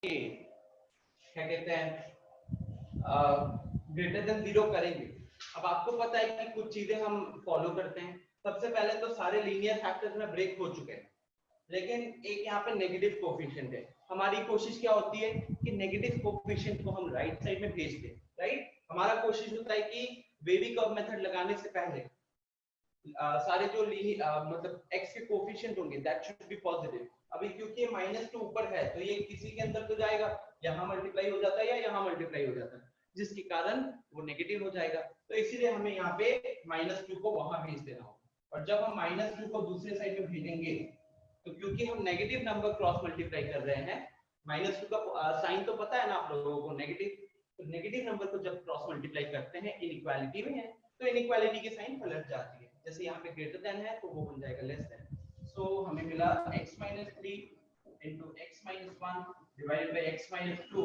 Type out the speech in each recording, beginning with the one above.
क्या कहते हैं ग्रेटर देन 0 करेंगे। अब आपको पता है कि कुछ चीजें हम फॉलो करते हैं। सबसे पहले तो सारे लीनियर फैक्टर्स में ब्रेक हो चुके हैं, लेकिन एक यहाँ पे नेगेटिव कोफिशिएंट है। हमारी कोशिश क्या होती है कि नेगेटिव कोफिशिएंट को हम राइट साइड में भेज दें, राइट। हमारा कोशिश होता है कि वेवी कर्व मेथड लगाने से पहले सारे जो मतलब x के कोफिशिएंट होंगे दैट शुड बी पॉजिटिव। अभी क्योंकि ये -2 ऊपर है तो ये किसी के अंदर तो जाएगा, यहाँ मल्टीप्लाई हो जाता है या यहाँ मल्टीप्लाई हो जाता है, जिसके कारण वो नेगेटिव हो जाएगा। तो इसीलिए हमें यहाँ पे -2 को वहां भेज देना होगा। और जब हम -2 को दूसरे साइड में भेजेंगे तो क्योंकि हम नेगेटिव नंबर क्रॉस मल्टीप्लाई कर रहे हैं, -2 का साइन तो पता है ना आप लोगों को, नेगेटिव। तो नेगेटिव नंबर को जब क्रॉस मल्टीप्लाई करते हैं इनइक्वालिटी में है तो इनइक्वालिटी की साइन पलट जाती है। जैसे यहाँ पे ग्रेटर देन है तो वो बन जाएगा लेस देन। सो हमें मिला x - 3 into x - 1 divided by x - 2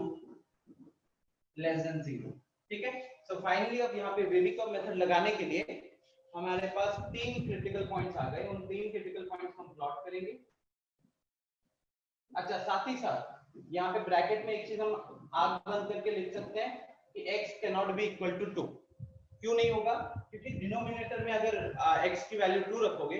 less than 0। ठीक है। सो फाइनली अब यहाँ पे वेवी कर्व मेथड लगाने के लिए हमारे पास 3 क्रिटिकल पॉइंट्स आ गए। उन 3 क्रिटिकल पॉइंट्स हम प्लॉट करेंगे। अच्छा, साथ ही साथ यहाँ पे ब्रैकेट में एक चीज हम आग बंद करके लिख सकते हैं कि x cannot be equal to 2। क्यों नहीं होगा? क्योंकि डिनोमिनेटर में अगर x की वैल्यू 2 रखोगे,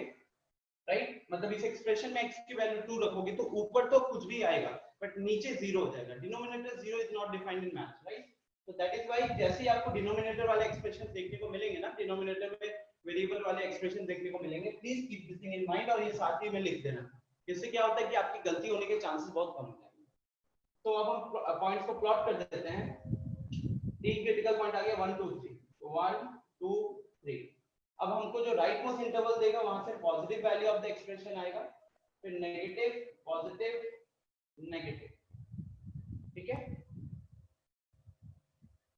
राइट, मतलब इस एक्सप्रेशन में x की वैल्यू 2 रखोगे तो ऊपर तो कुछ भी आएगा बट नीचे 0 हो जाएगा। Denominator 0 is not defined in maths, right. तो दैट इज व्हाई जैसे ही आपको डिनोमिनेटर वाले एक्सप्रेशन देखने को मिलेंगे ना, डिनोमिनेटर में वेरिएबल वाले एक्सप्रेशन देखने को मिलेंगे, please keep this thing in mind और ये साथ ही में लिख देना। इससे क्या होता है कि आपकी गलती होने के चांसेस बहुत कम हो जाएंगे। तो अब हम पॉइंट्स को प्लॉट कर देते हैं। 3 क्रिटिकल पॉइंट आ गया 1 2 3, 1 2 3। अब हमको जो राइट मोस्ट इंटरवल देगा वहां से positive value of the expression आएगा, फिर नेगेटिव पॉजिटिव नेगेटिव। ठीक है,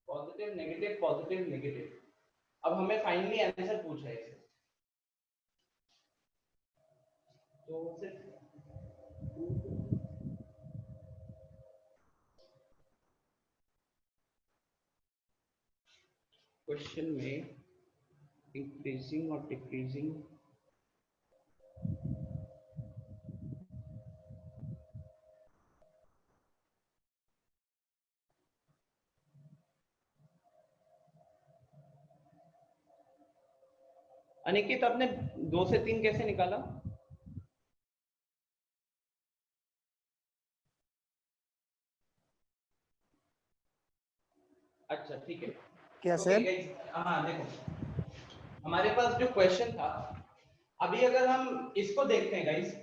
पॉजिटिव नेगेटिव पॉजिटिव नेगेटिव। अब हमें फाइनली आंसर पूछा है इसे, तो सिर्फ क्वेश्चन में इंक्रीजिंग और डिक्रीजिंग अनिकेत आपने 2 से 3 कैसे निकाला? अच्छा ठीक है, क्या सर? हाँ देखो, हमारे पास जो क्वेश्चन था, अभी अगर हम इसको देखते हैं गाइस,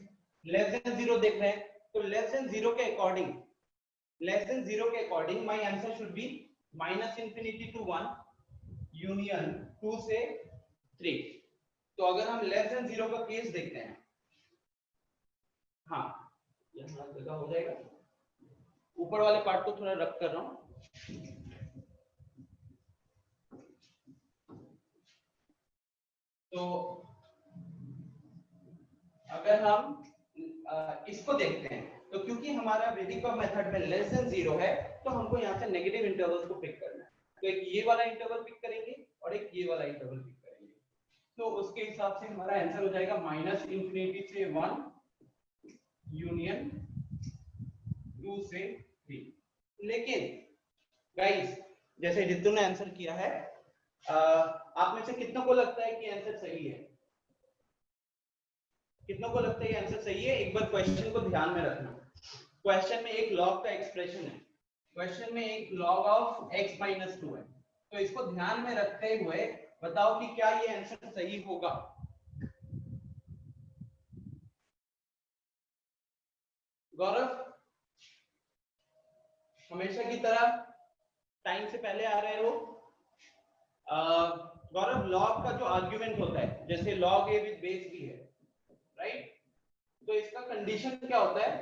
लेस देन 0 देख रहे हैं तो लेस देन 0 के अकॉर्डिंग, लेस देन 0 के according my answer should be -∞ to 1 union 2 से 3। तो अगर हम लेस देन 0 का केस देखते हैं, हाँ यहाँ जगह हो जाएगा, ऊपर वाले पार्ट को थोड़ा रख कर रहा हूं। तो अगर हम इसको देखते हैं तो क्योंकि हमारा वेदिक मेथड में लेस देन 0 है तो हमको यहाँ से नेगेटिव इंटरवल्स को पिक करना है। तो एक ये वाला इंटरवल पिक करेंगे और एक ये वाला इंटरवल पिक करेंगे। तो उसके हिसाब से हमारा आंसर हो जाएगा -∞ से 1 यूनियन 2 से 3। लेकिन गाइस जैसे रितु ने आंसर किया है, आप में से कितनों को लगता है कि आंसर सही है? कितनों को लगता है ये आंसर सही है? एक बार क्वेश्चन को ध्यान में रखना। क्वेश्चन में एक लॉग का एक्सप्रेशन है, क्वेश्चन में एक लॉग ऑफ x - 2 है। तो इसको ध्यान में रखते हुए बताओ कि क्या ये आंसर सही होगा? गौरव हमेशा की तरह टाइम से पहले आ रहे हो। गौरव, लॉग का जो आर्गुमेंट होता है, जैसे log a with base b है, राइट, तो इसका कंडीशन क्या होता है?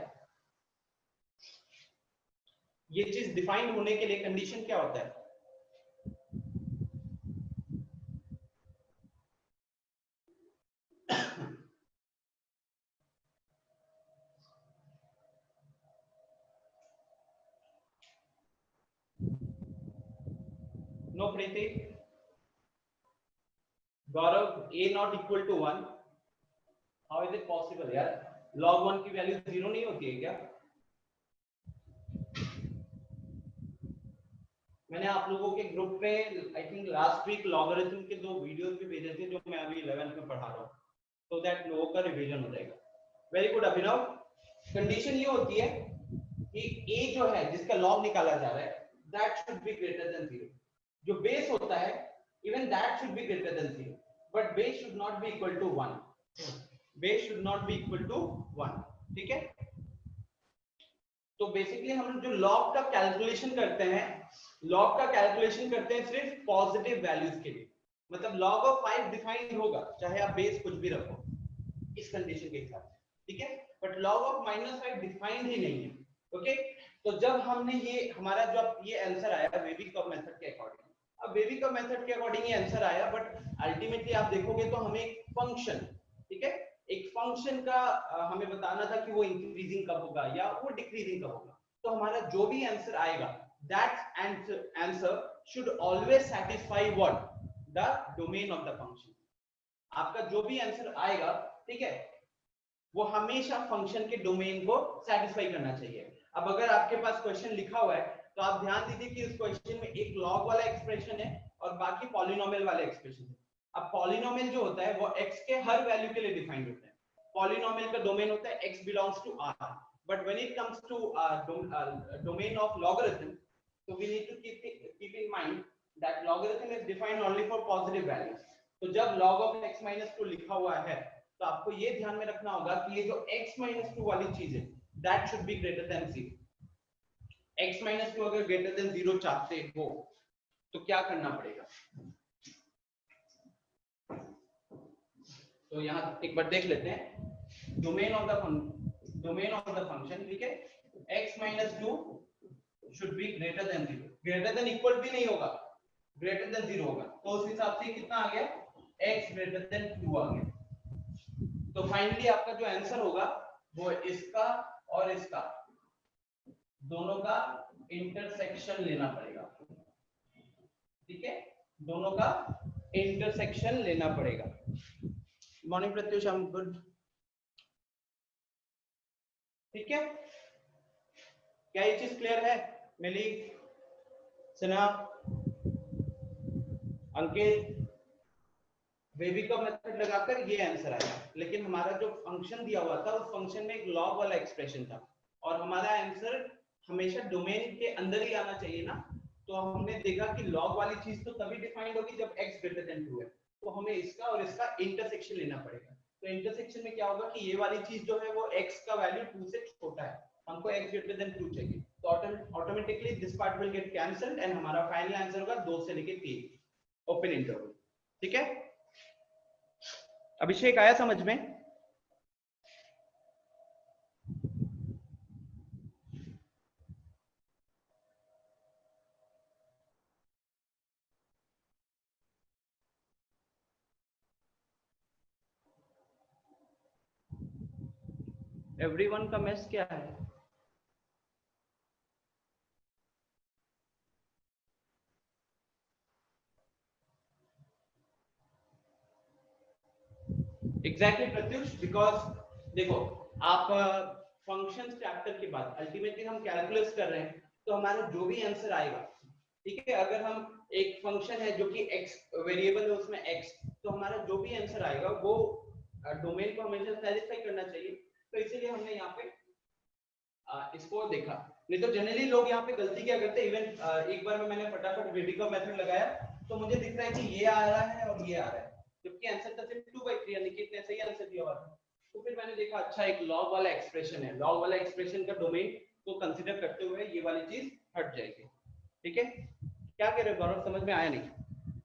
ये चीज डिफाइन होने के लिए कंडीशन क्या होता है? No Preeti, Gaurav, a not equal to 1, how is it possible यार? log 1 की वैल्यू 0 नहीं होती है क्या? मैंने आप लोगों के ग्रुप पे I think last week logarithm के 2 वीडियोस भी भेजे थे जो मैं अभी 11th में पढ़ा रहा हूँ, तो दैट लोगों का रिवीजन हो जाएगा। वेरी गुड अभिनव। कंडीशन ये होती है कि a जो है जिसका लॉग निकाला जा रहा है that should be greater than 0। जो बेस होता है even that should be greater than 0, but base should not be equal to 1। Base should not be equal to 1, ठीक है। तो बेसिकली हम जो लॉग का कैलकुलेशन करते हैं, लॉग का कैलकुलेशन करते हैं सिर्फ पॉजिटिव वैल्यूज के लिए। मतलब log ऑफ 5 डिफाइंड होगा चाहे आप बेस कुछ भी रखो इस कंडीशन के हिसाब से, ठीक है। बट log ऑफ -5 डिफाइंड ही नहीं है, ओके। तो जब हमने ये हमारा जो ये आंसर आया वेविकव मेथड के अकॉर्डिंग, अब वेविकव मेथड के अकॉर्डिंग ये आंसर आया, बट अल्टीमेटली आप देखोगे तो हमें एक फंक्शन, ठीक है, एक फंक्शन का हमें बताना था कि वो इंक्रीजिंग कब होगा या वो डिक्रीजिंग कब होगा। तो हमारा जो भी आंसर आएगा that answer should always satisfy what, the domain of the function. आपका जो भी आंसर आएगा, ठीक है, वो हमेशा फंक्शन के डोमेन को सेटिस्फाई करना चाहिए। अब अगर आपके पास क्वेश्चन लिखा हुआ है तो आप ध्यान दीजिए कि उस क्वेश्चन में एक लॉग वाला एक्सप्रेशन है और बाकी पॉलिनोमियल वाले एक्सप्रेशन है। अब पॉलिनोमियल जो होता है वो x के हर वैल्यू के लिए डिफाइंड होता है। पॉलिनोमियल का डोमेन होता है x belongs to r, but when it comes to domain of logarithm, so we need to keep in mind that logarithm is defined only for positive values। तो जब log of x minus 2 लिखा हुआ है तो आपको ये ध्यान में रखना होगा कि ये जो x minus 2 वाली चीज है that should be greater than 0। x minus 2 अगर greater than 0 चाहते हो तो क्या करना पड़ेगा, तो यहाँ एक बार देख लेते हैं। डोमेन ऑफ द फंक्शन, ठीक है, x minus 2 should be greater than 0। Greater than equal भी नहीं होगा, ग्रेटर देन 0 होगा। तो उस हिसाब से कितना आ गया, x ग्रेटर देन 2 आ गया। तो फाइनली आपका जो आंसर होगा वो इसका और इसका दोनों का इंटरसेक्शन लेना पड़ेगा, ठीक है, दोनों का इंटरसेक्शन लेना पड़ेगा। Morning Pratyush, I am good, ठीक है। क्या ये चीज क्लियर है? मिली, सिन्हा, अंकित, वेविकव मेथड लगाकर ये आंसर आया, लेकिन हमारा जो फंक्शन दिया हुआ था उस फंक्शन में एक लॉग वाला एक्सप्रेशन था और हमारा आंसर हमेशा डोमेन के अंदर ही आना चाहिए ना। तो हमने देखा कि लॉग वाली चीज तो तभी डिफाइंड होगी जब x ग्रेटर देन 2 है, तो हमें इसका और इसका इंटरसेक्शन लेना पड़ेगा। तो इंटरसेक्शन में क्या होगा कि ये वाली चीज जो है वो x का वैल्यू 2 से छोटा है, हमको x ग्रेटर देन 2 चाहिए, तो automatically this part will get cancelled and हमारा फाइनल आंसर होगा 2 से लेके 3 ओपन इंटरवल, ठीक है। अभिषेक आया समझ में? एवरीवन का मेस क्या है? एग्जैक्टली प्रत्युष, बिकॉज देखो आप फंक्शंस चैप्टर के बाद अल्टीमेटली हम कैलकुलस कर रहे हैं, तो हमारा जो भी आंसर आएगा, ठीक है, अगर हम एक फंक्शन है जो कि x वेरिएबल है उसमें x, तो हमारा जो भी आंसर आएगा वो डोमेन को हमेशा सेटिस्फाई करना चाहिए। तो इसीलिए हमने यहाँ पे इसको देखा। नहीं तो जनरली लोग यहाँ पे गलती क्या करते हैं, इवन एक बार में मैंने फटाफट वेविकव मेथड लगाया तो मुझे दिख रहा है कि ये आ रहा है और ये आ रहा है, जबकि आंसर था सिर्फ 2/3, यानी कि इतने सही आंसर दिया हुआ था। तो फिर मैंने देखा अच्छा एक लॉग वाला एक्सप्रेशन है, लॉग वाला एक्सप्रेशन का डोमेन को कंसीडर करते हुए ये वाली चीज हट जाएगी, ठीक है। क्या कह रहे हो गौरव, समझ में आया नहीं?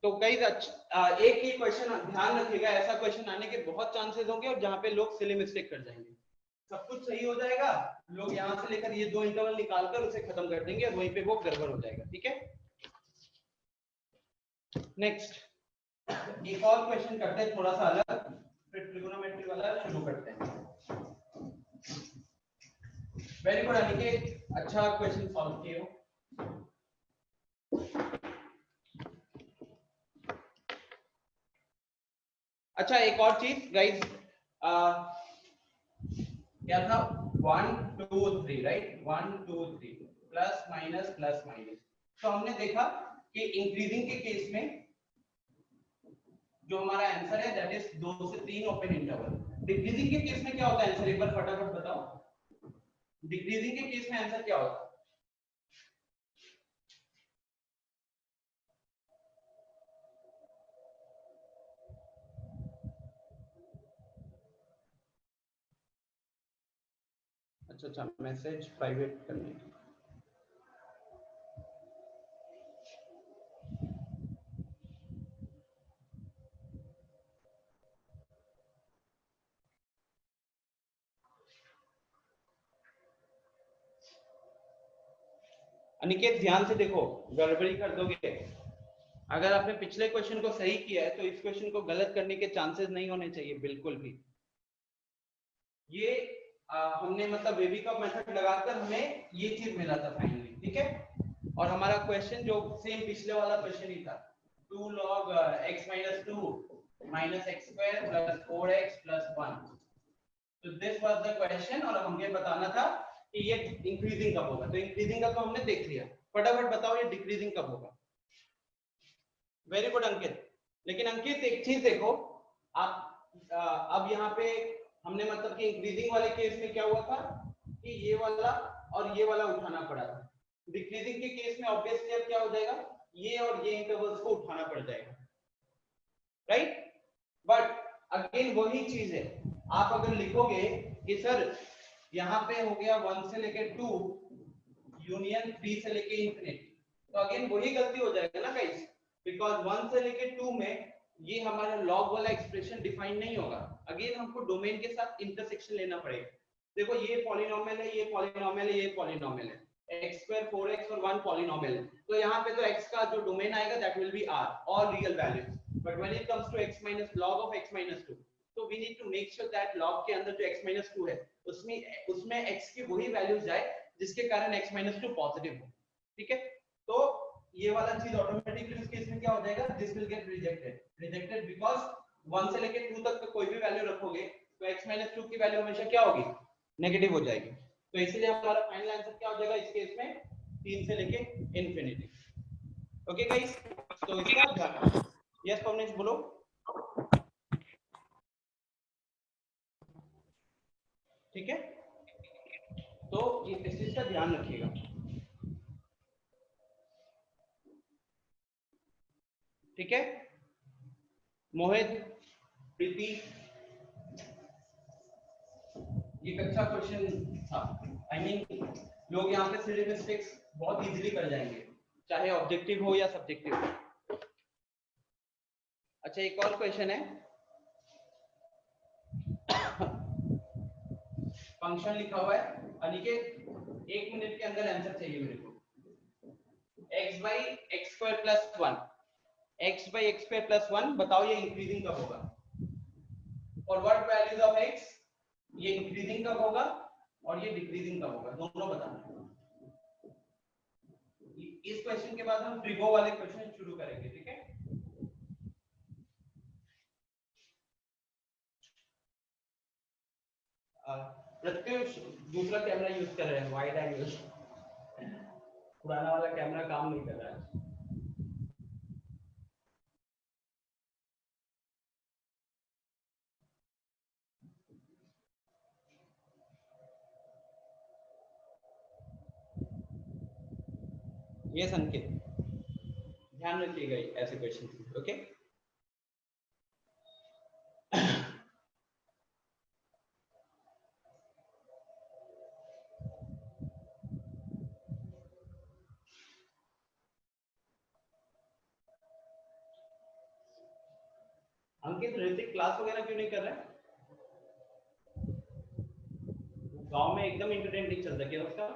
तो कई एक ही क्वेश्चन ध्यान रखिएगा, ऐसा क्वेश्चन आने के बहुत चांसेस होंगे और जहाँ पे लोग सिली मिस्टेक कर जाएंगे। सब कुछ सही हो जाएगा, लोग यहाँ से लेकर ये 2 इंटरवल निकालकर उसे खत्म कर देंगे और वहीं पे वो गड़बड़ हो जाएगा, ठीक है। नेक्स्ट एक और क्वेश्चन करते हैं थोड़ा सा अलग, फिर ट्रिगोनोमेट्री वाला शुरू करते हैं। वेरी गुड अनिकेत, अच्छा क्वेश्चन सॉल्व किए हो। अच्छा एक और चीज गाइस, क्या था 1 2 3 right, 1 2 3 plus minus plus minus, तो हमने देखा कि इंक्रीजिंग के केस में जो हमारा आंसर है दैट इज 2 से 3 ओपन इंटरवल। डिक्रीजिंग के केस में क्या होता है आंसर, एक बार फटाफट बताओ। डिक्रीजिंग के केस में आंसर क्या होता है? अच्छा, मैसेज प्राइवेट करने की। अनिकेत ध्यान से देखो, गड़बड़ी कर दोगे। अगर आपने पिछले क्वेश्चन को सही किया है तो इस क्वेश्चन को गलत करने के चांसेस नहीं होने चाहिए बिल्कुल भी। ये हमने मतलब वेवी का मेथड लगाकर हमें ये चीज मिला था फाइनली, ठीक है। और हमारा क्वेश्चन जो सेम पिछले वाला क्वेश्चन ही था, 2 log x minus 2 minus x square plus 4x plus 1। तो दिस वाज द क्वेश्चन और हमें बताना था कि ये इंक्रीजिंग कब होगा। तो इंक्रीजिंग का तो हमने देख लिया। फटाफट बताओ ये डिक्रीजिंग कब होगा। वेरी गुड अंकित। लेकिन अंकित एक चीज देखो, आप अब यहाँ पे हमने मतलब कि इंक्रीजिंग वाले केस में क्या हुआ था कि ये वाला और ये वाला उठाना पड़ा था। डिक्रीजिंग के केस में ऑब्वियसली अब क्या हो जाएगा, ये और ये इंटरवल्स को उठाना पड़ जाएगा, राइट। बट अगेन वही चीज है, आप अगर लिखोगे कि सर यहाँ पे हो गया 1 से लेके 2 यूनियन 3 से लेके इंफिनिटी, तो अगेन वही गलती हो जाएगा ना गाइस, बिकॉज 1 से लेके 2 में ये हमारा लॉग वाला एक्सप्रेशन डिफाइन नहीं होगा। अगेन हमको डोमेन के साथ इंटरसेक्शन लेना पड़ेगा। देखो ये पॉलिनोमियल है, ये पॉलिनोमियल है, ये पॉलिनोमियल है, x स्क्वायर 4x और 1 पॉलिनोमियल है, तो यहाँ पे तो x का जो डोमेन आएगा that will be r, all real values. But when it comes to x minus log of x minus 2, तो we need to make sure that log के अंदर जो x minus 2 है उसमें x की वही वैल्यूज जाए जिसके कारण x minus 2 पॉजिटिव हो, ठीक है। तो ये वाला चीज ऑटोमेटिकली इस केस में क्या हो जाएगा, this will get rejected because 1 से लेके 2 तक का कोई भी वैल्यू रखोगे तो x minus 2 की वैल्यू हमेशा क्या होगी, नेगेटिव हो जाएगी। तो इसलिए हमारा फाइनल आंसर क्या हो जाएगा इस केस में, 3 से लेके इंफिनिटी। ओके गाइस, तो इसका ध्यान, यस पवनेश बोलो। ठीक है, तो ये इस चीज का ध्यान रखिएगा। ठीक है मोहित, प्रीति, ये अच्छा क्वेश्चन था। आई मीन लोग यहाँ पे सिली मिस्टेक्स बहुत इजीली कर जाएंगे, चाहे ऑब्जेक्टिव हो या सब्जेक्टिव हो। अच्छा एक और क्वेश्चन है, फंक्शन लिखा हुआ है अनिकेत, 1 मिनट के अंदर आंसर चाहिए मेरे को। x by x square plus 1, x by x square plus 1 बताओ ये इंक्रीजिंग कब होगा, और व्हाट वैल्यूज ऑफ x, ये इंक्रीजिंग कब होगा और ये डिक्रीजिंग कब होगा, दोनों बताना। इस क्वेश्चन के बाद हम ट्रिगो वाले क्वेश्चन शुरू करेंगे, ठीक है। प्रत्युष दूसरा कैमरा यूज कर रहे हैं, वाइड एंगल, पुराना वाला कैमरा काम नहीं कर रहा है। ये संकेत ध्यान रखिएगा ऐसे क्वेश्चन, ओके। अंकित ऋतिक क्लास वगैरह क्यों नहीं कर रहा है, गांव में एकदम इंटरनेट नहीं चलता क्या उसका।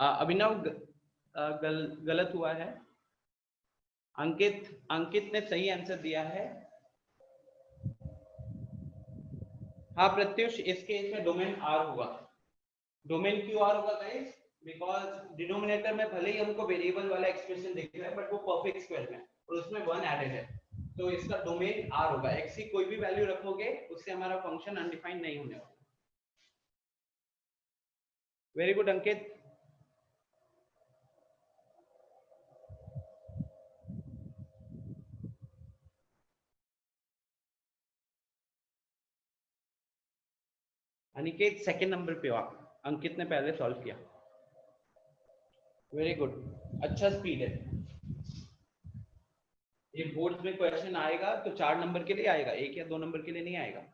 अभिनव गलत हुआ है। अंकित ने सही आंसर दिया है। हाँ प्रत्युष, इस केस में डोमेन आर होगा। डोमेन क्यों आर होगा गाइस? बिकॉज डिनोमिनेटर में भले ही हमको वेरिएबल वाला एक्सप्रेशन दिख रहा है बट वो परफेक्ट स्क्वायर में और उसमें 1 एडेड है, तो इसका डोमेन आर होगा। एक्स की कोई भी वैल्यू रखोगे उससे हमारा फंक्शन अनडिफाइंड नहीं होने वाला। वेरी गुड अंकित। अनिकेत सेकंड नंबर पे हो आप, अंकित ने पहले सॉल्व किया। वेरी गुड, अच्छा स्पीड है। ये बोर्ड में क्वेश्चन आएगा तो 4 नंबर के लिए आएगा, 1 या 2 नंबर के लिए नहीं आएगा।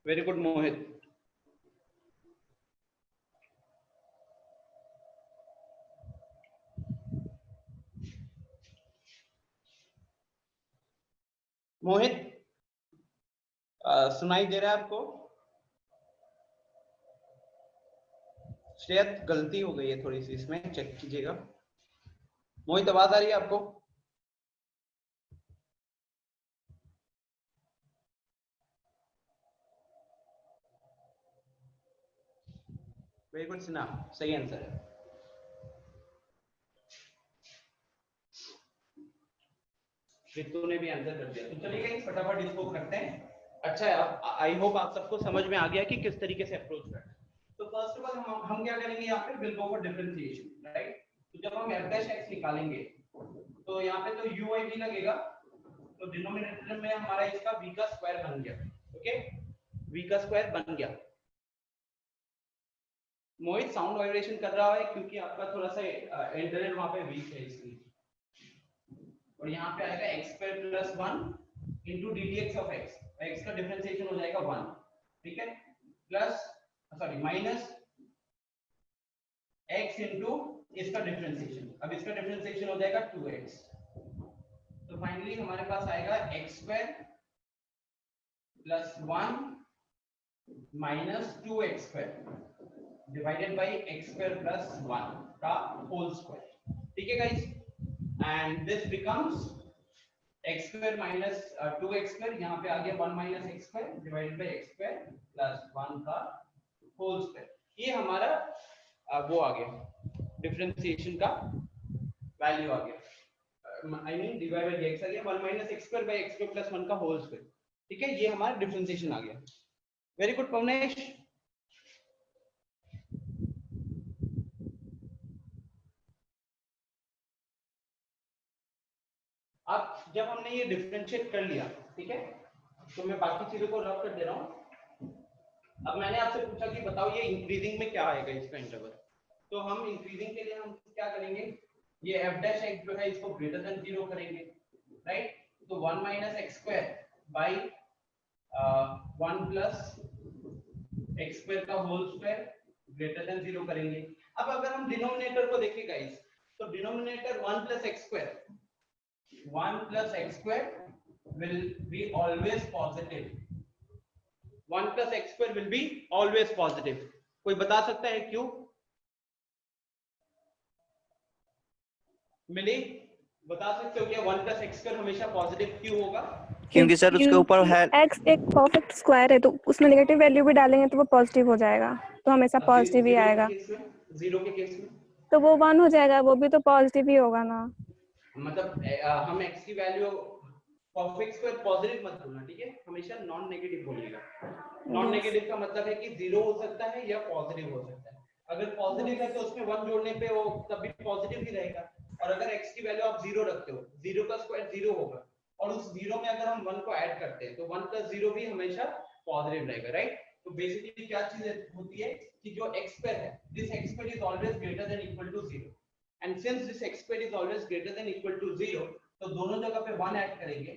वेरी गुड मोहित। मोहित सुनाई दे रहा है आपको? शायद गलती हो गई है थोड़ी सी, इसमें चेक कीजिएगा। मोहित आवाज आ रही है आपको? वेरी गुड सिन्हा, सही आंसर है। रितु ने भी आंसर कर दिया। तो चलिए फटाफट इसको करते हैं। अच्छा है, अब आई होप आप सबको समझ में आ गया कि किस तरीके से अप्रोच करना है। तो फर्स्ट ऑफ ऑल हम क्या करेंगे यहाँ पे, will go for differentiation, right. तो जब हम f डैश x निकालेंगे तो यहाँ पे तो u i v लगेगा, तो डिनोमिनेटर में हमारा इसका v का स्क्वायर बन गया। ओके, v का स्क्वायर बन गया। मोहित साउंड वाइब्रेशन कर रहा है क्योंकि आपका थोड़ा सा इंटरनेट वहां पे वीक है इसलिए। और यहाँ पे आएगा x square plus 1 into D T x of x, x का डिफरेंशिएशन हो जाएगा 1, ठीक है, plus sorry minus x into इसका डिफरेंशिएशन, अब इसका डिफरेंशिएशन हो जाएगा 2x। तो फाइनली हमारे पास आएगा x square plus 1 minus 2x square divided by x square plus 1 का होल स्क्वायर, ठीक है guys. And this becomes x square minus 2x square, यहाँ पे आ गया 1 minus x square divided by x square plus 1 का whole square. ये हमारा वो आ गया, डिफरेंशिएशन का वैल्यू आ गया, I mean divide by x आ गया 1 minus x square by x square plus 1 का होल स्क्वायर, ठीक है। ये हमारा डिफरेंशिएशन आ गया। Very good Pavnesh. अब जब हमने ये डिफरेंशिएट कर लिया, ठीक है, तो मैं बाकी चीजों को रब कर दे रहा हूं। अब मैंने आपसे पूछा कि बताओ ये इंक्रीजिंग में क्या आएगा इसका इंटरवल, तो हम इंक्रीजिंग के लिए हम क्या करेंगे, ये f डैश x जो है इसको ग्रेटर देन 0 करेंगे, राइट। तो 1 minus x square by 1 plus x square का होल स्क्वायर ग्रेटर देन 0 करेंगे। अब अगर हम डिनोमिनेटर को देखें गाइस, तो denominator 1 plus x square, 1 plus x square will be always positive, 1 plus x square will be always positive। कोई बता सकता है क्यों? मिली, बता सकते हो क्या 1 plus x square हमेशा पॉजिटिव क्यों होगा? क्योंकि सर उसके ऊपर है x एक परफेक्ट स्क्वायर है, तो उसमें नेगेटिव वैल्यू भी डालेंगे तो वो पॉजिटिव हो जाएगा, तो हमेशा पॉजिटिव ही आएगा। जीरो के केस में तो वो 1 हो जाएगा, वो भी तो पॉजिटिव ही होगा ना। मतलब हम x की वैल्यू परफेक्ट स्क्वायर पॉजिटिव मत बोलना, ठीक है, हमेशा नॉन नेगेटिव बोलिएगा। नॉन नेगेटिव का मतलब है कि जीरो हो सकता है या पॉजिटिव हो सकता है। अगर पॉजिटिव है तो उसमें 1 जोड़ने पे वो तभी पॉजिटिव ही रहेगा, और अगर x की वैल्यू आप 0 रखते हो, 0 का स्क्वायर 0 होगा, और उस 0 में अगर हम 1 को ऐड करते हैं तो 1 + 0 भी हमेशा पॉजिटिव रहेगा, राइट। तो बेसिकली क्या चीज होती है कि जो x स्क्वायर है, this x square is always greater than equal to 0, and since this x square is always greater than equal to 0, तो दोनों जगह पे 1 ऐड करेंगे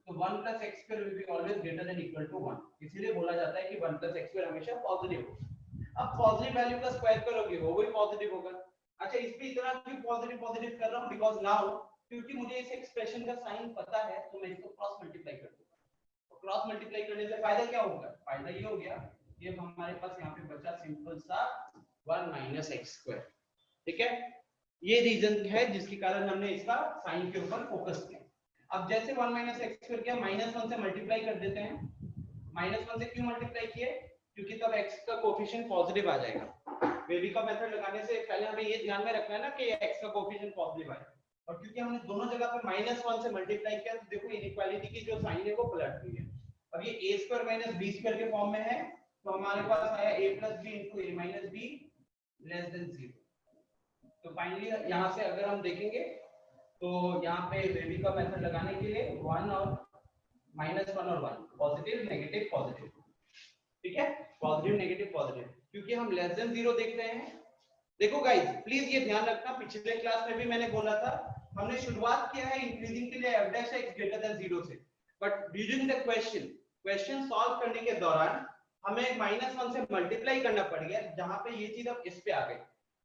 तो 1 + x square will be always greater than equal to 1, इसीलिए बोला जाता है कि 1 + x स्क्वायर हमेशा पॉजिटिव होगा। अब पॉजिटिव वैल्यू का स्क्वायर करोगे वो भी पॉजिटिव होगा। अच्छा, इस पे इतना क्यों पॉजिटिव पॉजिटिव कर रहा हूं, बिकॉज़ नाउ क्योंकि मुझे इस एक्सप्रेशन का साइन पता है तो मैं इसको क्रॉस मल्टीप्लाई कर दूंगा। तो क्रॉस मल्टीप्लाई करने से फायदा क्या होगा, फायदा ये हो गया कि अब हमारे पास यहाँ पे बचा सिंपल सा 1 - x स्क्वायर, ठीक है। ये रीजन है जिसके कारण हमने इसका साइन के ऊपर फोकस किया। अब जैसे 1 - x स्क्वायर किया, -1 से मल्टीप्लाई कर देते हैं। -1 से क्यों मल्टीप्लाई किए, क्योंकि तब x का कोएफिशिएंट पॉजिटिव आ जाएगा। वेवी का मेथड लगाने से पहले हमें ये ध्यान में रखना है ना कि x का कोएफिशिएंट पॉजिटिव आए, और क्योंकि हमने दोनों जगह पे -1 से मल्टीप्लाई किया तो देखो इनइक्वालिटी की जो साइन है वो पलट गई है। अब ये a² - b² के फॉर्म में है, तो हमारे पास आया a + b * a - b < 0। तो फाइनली यहाँ से अगर हम देखेंगे तो यहाँ पे वेवी का मेथड लगाने के लिए 1 और -1 और 1 पॉजिटिव नेगेटिव पॉजिटिव, ठीक है, पॉजिटिव नेगेटिव पॉजिटिव, क्योंकि हम <0 देख रहे हैं। देखो गाइस प्लीज ये ध्यान रखना, पिछले क्लास में भी मैंने बोला था हमने शुरुआत किया है इंक्रीजिंग के लिए f' greater than 0 से, but during the question solve करने के दौरान हमें -1 से मल्टीप्लाई करना पड़ गया, जहां पे ये चीज अब इस पे आ गई।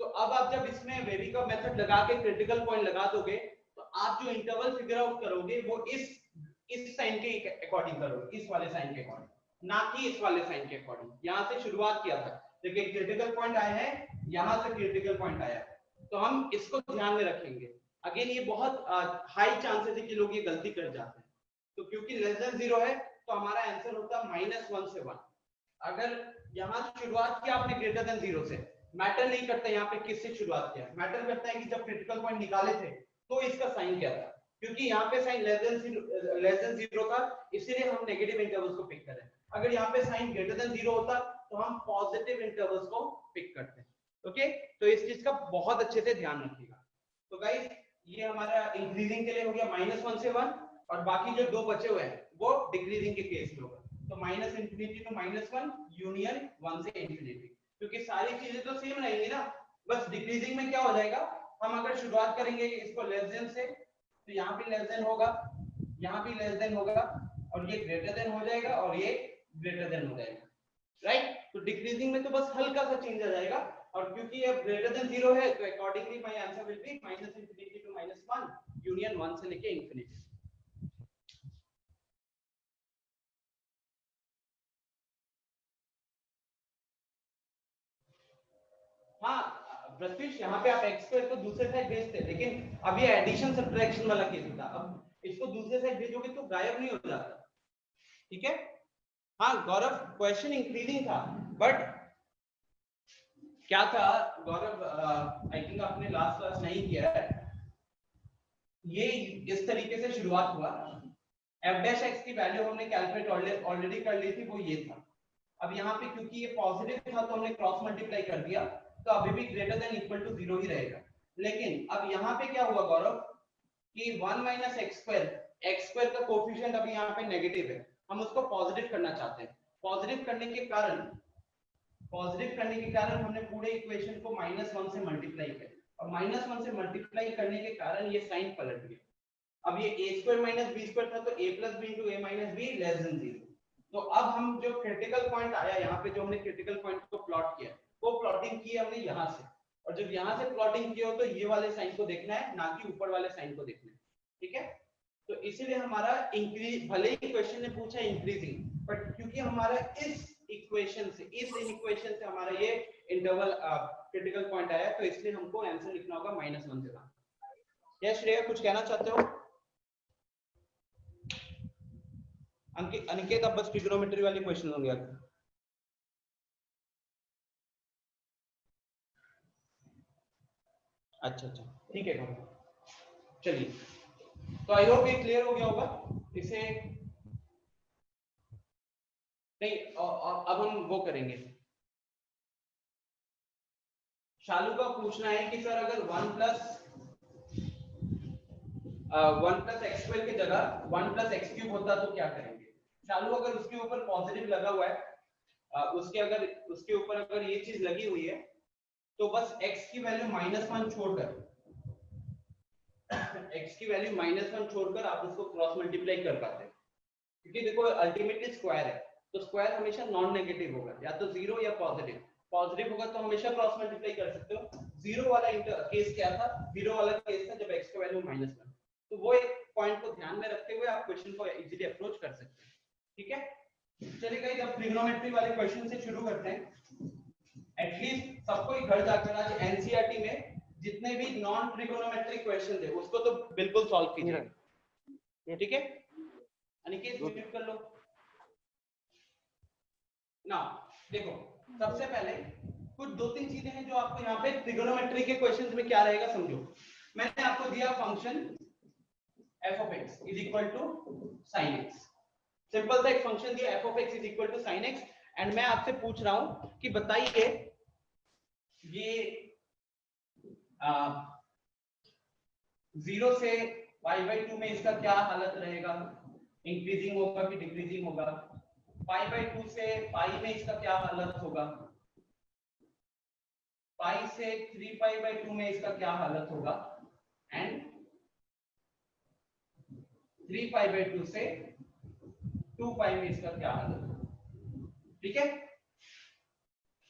तो अब आप जब इसमें वेवी का मेथड लगा के क्रिटिकल पॉइंट लगा दोगे तो आप जो इंटरवल फिगर आउट करोगे वो इस साइन के अकॉर्डिंग करोगे, इस वाले साइन के अकॉर्डिंग, ना कि इस वाले साइन के अकॉर्डिंग। यहां से शुरुआत किया था, देखिए क्रिटिकल पॉइंट आए हैं, यहां से क्रिटिकल पॉइंट आया है, तो हम इसको ध्यान में रखेंगे। अगेन ये बहुत हाई चांसेस है कि लोग ये गलती कर जाते हैं, तो क्योंकि <0 है तो हमारा आंसर होता -1 से 1। अगर यहां शुरुआत किया आपने <0 से, मैटर नहीं करता यहाँ पे किससे शुरुआत किया, मैटर करता है कि जब क्रिटिकल पॉइंट निकाले थे तो इसका साइन क्या था, क्योंकि यहाँ पे साइन <0 था, इसीलिए हम नेगेटिव इंटरवल्स को पिक कर रहे हैं। अगर यहाँ पे साइन <0 होता तो हम पॉजिटिव इंटरवल्स को पिक करते हैं। ओके, तो इस चीज का बहुत अच्छे से ध्यान रखिएगा। तो गाइस ये हमारा इंक्रीजिंग के लिए हो गया -1 से 1, और बाकी जो दो बचे हुए हैं वो डिक्रीजिंग के केस में होगा, तो -∞ to -1 यूनियन 1 से ∞, क्योंकि सारी चीजें तो सेम रहेंगी ना, बस डिक्रीजिंग में क्या हो जाएगा, हम अगर शुरुआत करेंगे इसको लेस देन से तो यहाँ भी लेस देन होगा, यहाँ भी लेस देन होगा, और ये ग्रेटर देन हो जाएगा और ये ग्रेटर देन हो जाएगा, राइट। तो डिक्रीजिंग में तो बस हल्का सा चेंज आ जाएगा, और क्योंकि अब <0 है तो accordingly my answer will be -∞ to -1 union 1 से लेके ∞। हाँ प्रत्युष, यहाँ पे आप x² को दूसरे साइड भेजते, लेकिन अब ये एडिशन सब्ट्रैक्शन वाला केस था, अब इसको दूसरे साइड भेजोगे तो गायब नहीं हो जाता, ठीक है। हाँ गौरव, क्वेश्चन इंक्रीजिंग था, बट क्या था गौरव, आई थिंक आपने लास्ट क्लास नहीं किया है, ये इस तरीके से शुरुआत हुआ, f' की वैल्यू हमने कैलकुलेट ऑलरेडी कर ली थी, वो ये था। अब यहाँ पे क्योंकि ये पॉजिटिव था तो हमने क्रॉस मल्टीप्लाई कर दिया, तो अभी भी ग्रेटर देन इक्वल टू 0 ही रहेगा। लेकिन अब यहाँ पे क्या हुआ गौरव कि 1 - x² का कोएफिशिएंट अभी यहाँ पे नेगेटिव है, हम उसको पॉजिटिव करना चाहते हैं। पॉजिटिव करने के कारण हमने पूरे इक्वेशन को -1 से मल्टीप्लाई किया, और -1 से मल्टीप्लाई करने के कारण ये साइन पलट गया। अब ये a² - b² था, तो a + b * a - b < 0। तो अब हम जो क्रिटिकल पॉइंट आया यहाँ पे, जो हमने क्रिटिकल पॉइंट को प्लॉट किया, वो प्लॉटिंग की हमने यहाँ से, और जब यहाँ से प्लॉटिंग की हो तो ये वाले साइन को देखना है, ना कि ऊपर वाले साइन को देखना है, ठीक है। तो इसीलिए हमारा इंक्रीज, भले ही क्वेश्चन ने पूछा इंक्रीजिंग, बट क्योंकि हमारा इस इक्वेशन से हमारा ये इंटरवल क्रिटिकल पॉइंट आया, तो इसलिए हमको आंसर लिखना होगा -1 से 1। यस श्रेया, कुछ कहना चाहते हो? अनिकेत अब बस ट्रिग्नोमेट्री वाले क्वेश्चन होंगे आपके। अच्छा अच्छा ठीक है, चलिए तो आई होप ये क्लियर हो गया होगा इसे। नहीं अब हम वो करेंगे, शालू का पूछना है कि सर अगर 1 प्लस एक्स स्क्वायर की जगह 1 प्लस एक्स क्यूब होता तो क्या करेंगे। शालू अगर उसके ऊपर पॉजिटिव लगा हुआ है, उसके ऊपर अगर ये चीज लगी हुई है तो बस x की वैल्यू -1 छोड़कर x की वैल्यू -1 छोड़कर आप उसको क्रॉस मल्टीप्लाई कर पाते हैं, क्योंकि देखो अल्टीमेटली स्क्वायर है तो स्क्वायर हमेशा नॉन नेगेटिव होगा, या तो जीरो या पॉजिटिव। पॉजिटिव होगा तो हमेशा क्रॉस मल्टीप्लाई कर सकते हो। जीरो वाला केस क्या था, जीरो वाला केस था जब x का वैल्यू -1, तो वो एक पॉइंट को ध्यान में रखते हुए आप क्वेश्चन को इजीली अप्रोच कर सकते हैं। ठीक है, चलिए गाइस अब ट्रिग्नोमेट्री वाले क्वेश्चन से शुरू करते हैं। एटलीस्ट सबको घर जाकर आज एनसीईआरटी में जितने भी नॉन ट्रिगोनोमेट्रिक क्वेश्चन थे उसको तो बिल्कुल सॉल्व कीजिए। ठीक है, अनिकेत म्यूट कर लो ना। देखो सबसे पहले कुछ 2-3 चीजें हैं जो आपको यहाँ पे ट्रिगोनोमेट्री के क्वेश्चंस में क्या रहेगा समझो। मैंने आपको दिया function f of x is equal to sin x, simple सा एक फंक्शन दिया f of x is equal to sin x, and मैं आपसे पूछ रहा हूं कि बताइए ये 0 से π/2 में इसका क्या हालत रहेगा, इंक्रीजिंग होगा कि डिक्रीजिंग होगा। π/2 से π में इसका क्या हालत होगा, π से 3π/2 में इसका क्या हालत होगा, एंड 3π/2 से 2π में इसका क्या हालत होगा। ठीक है,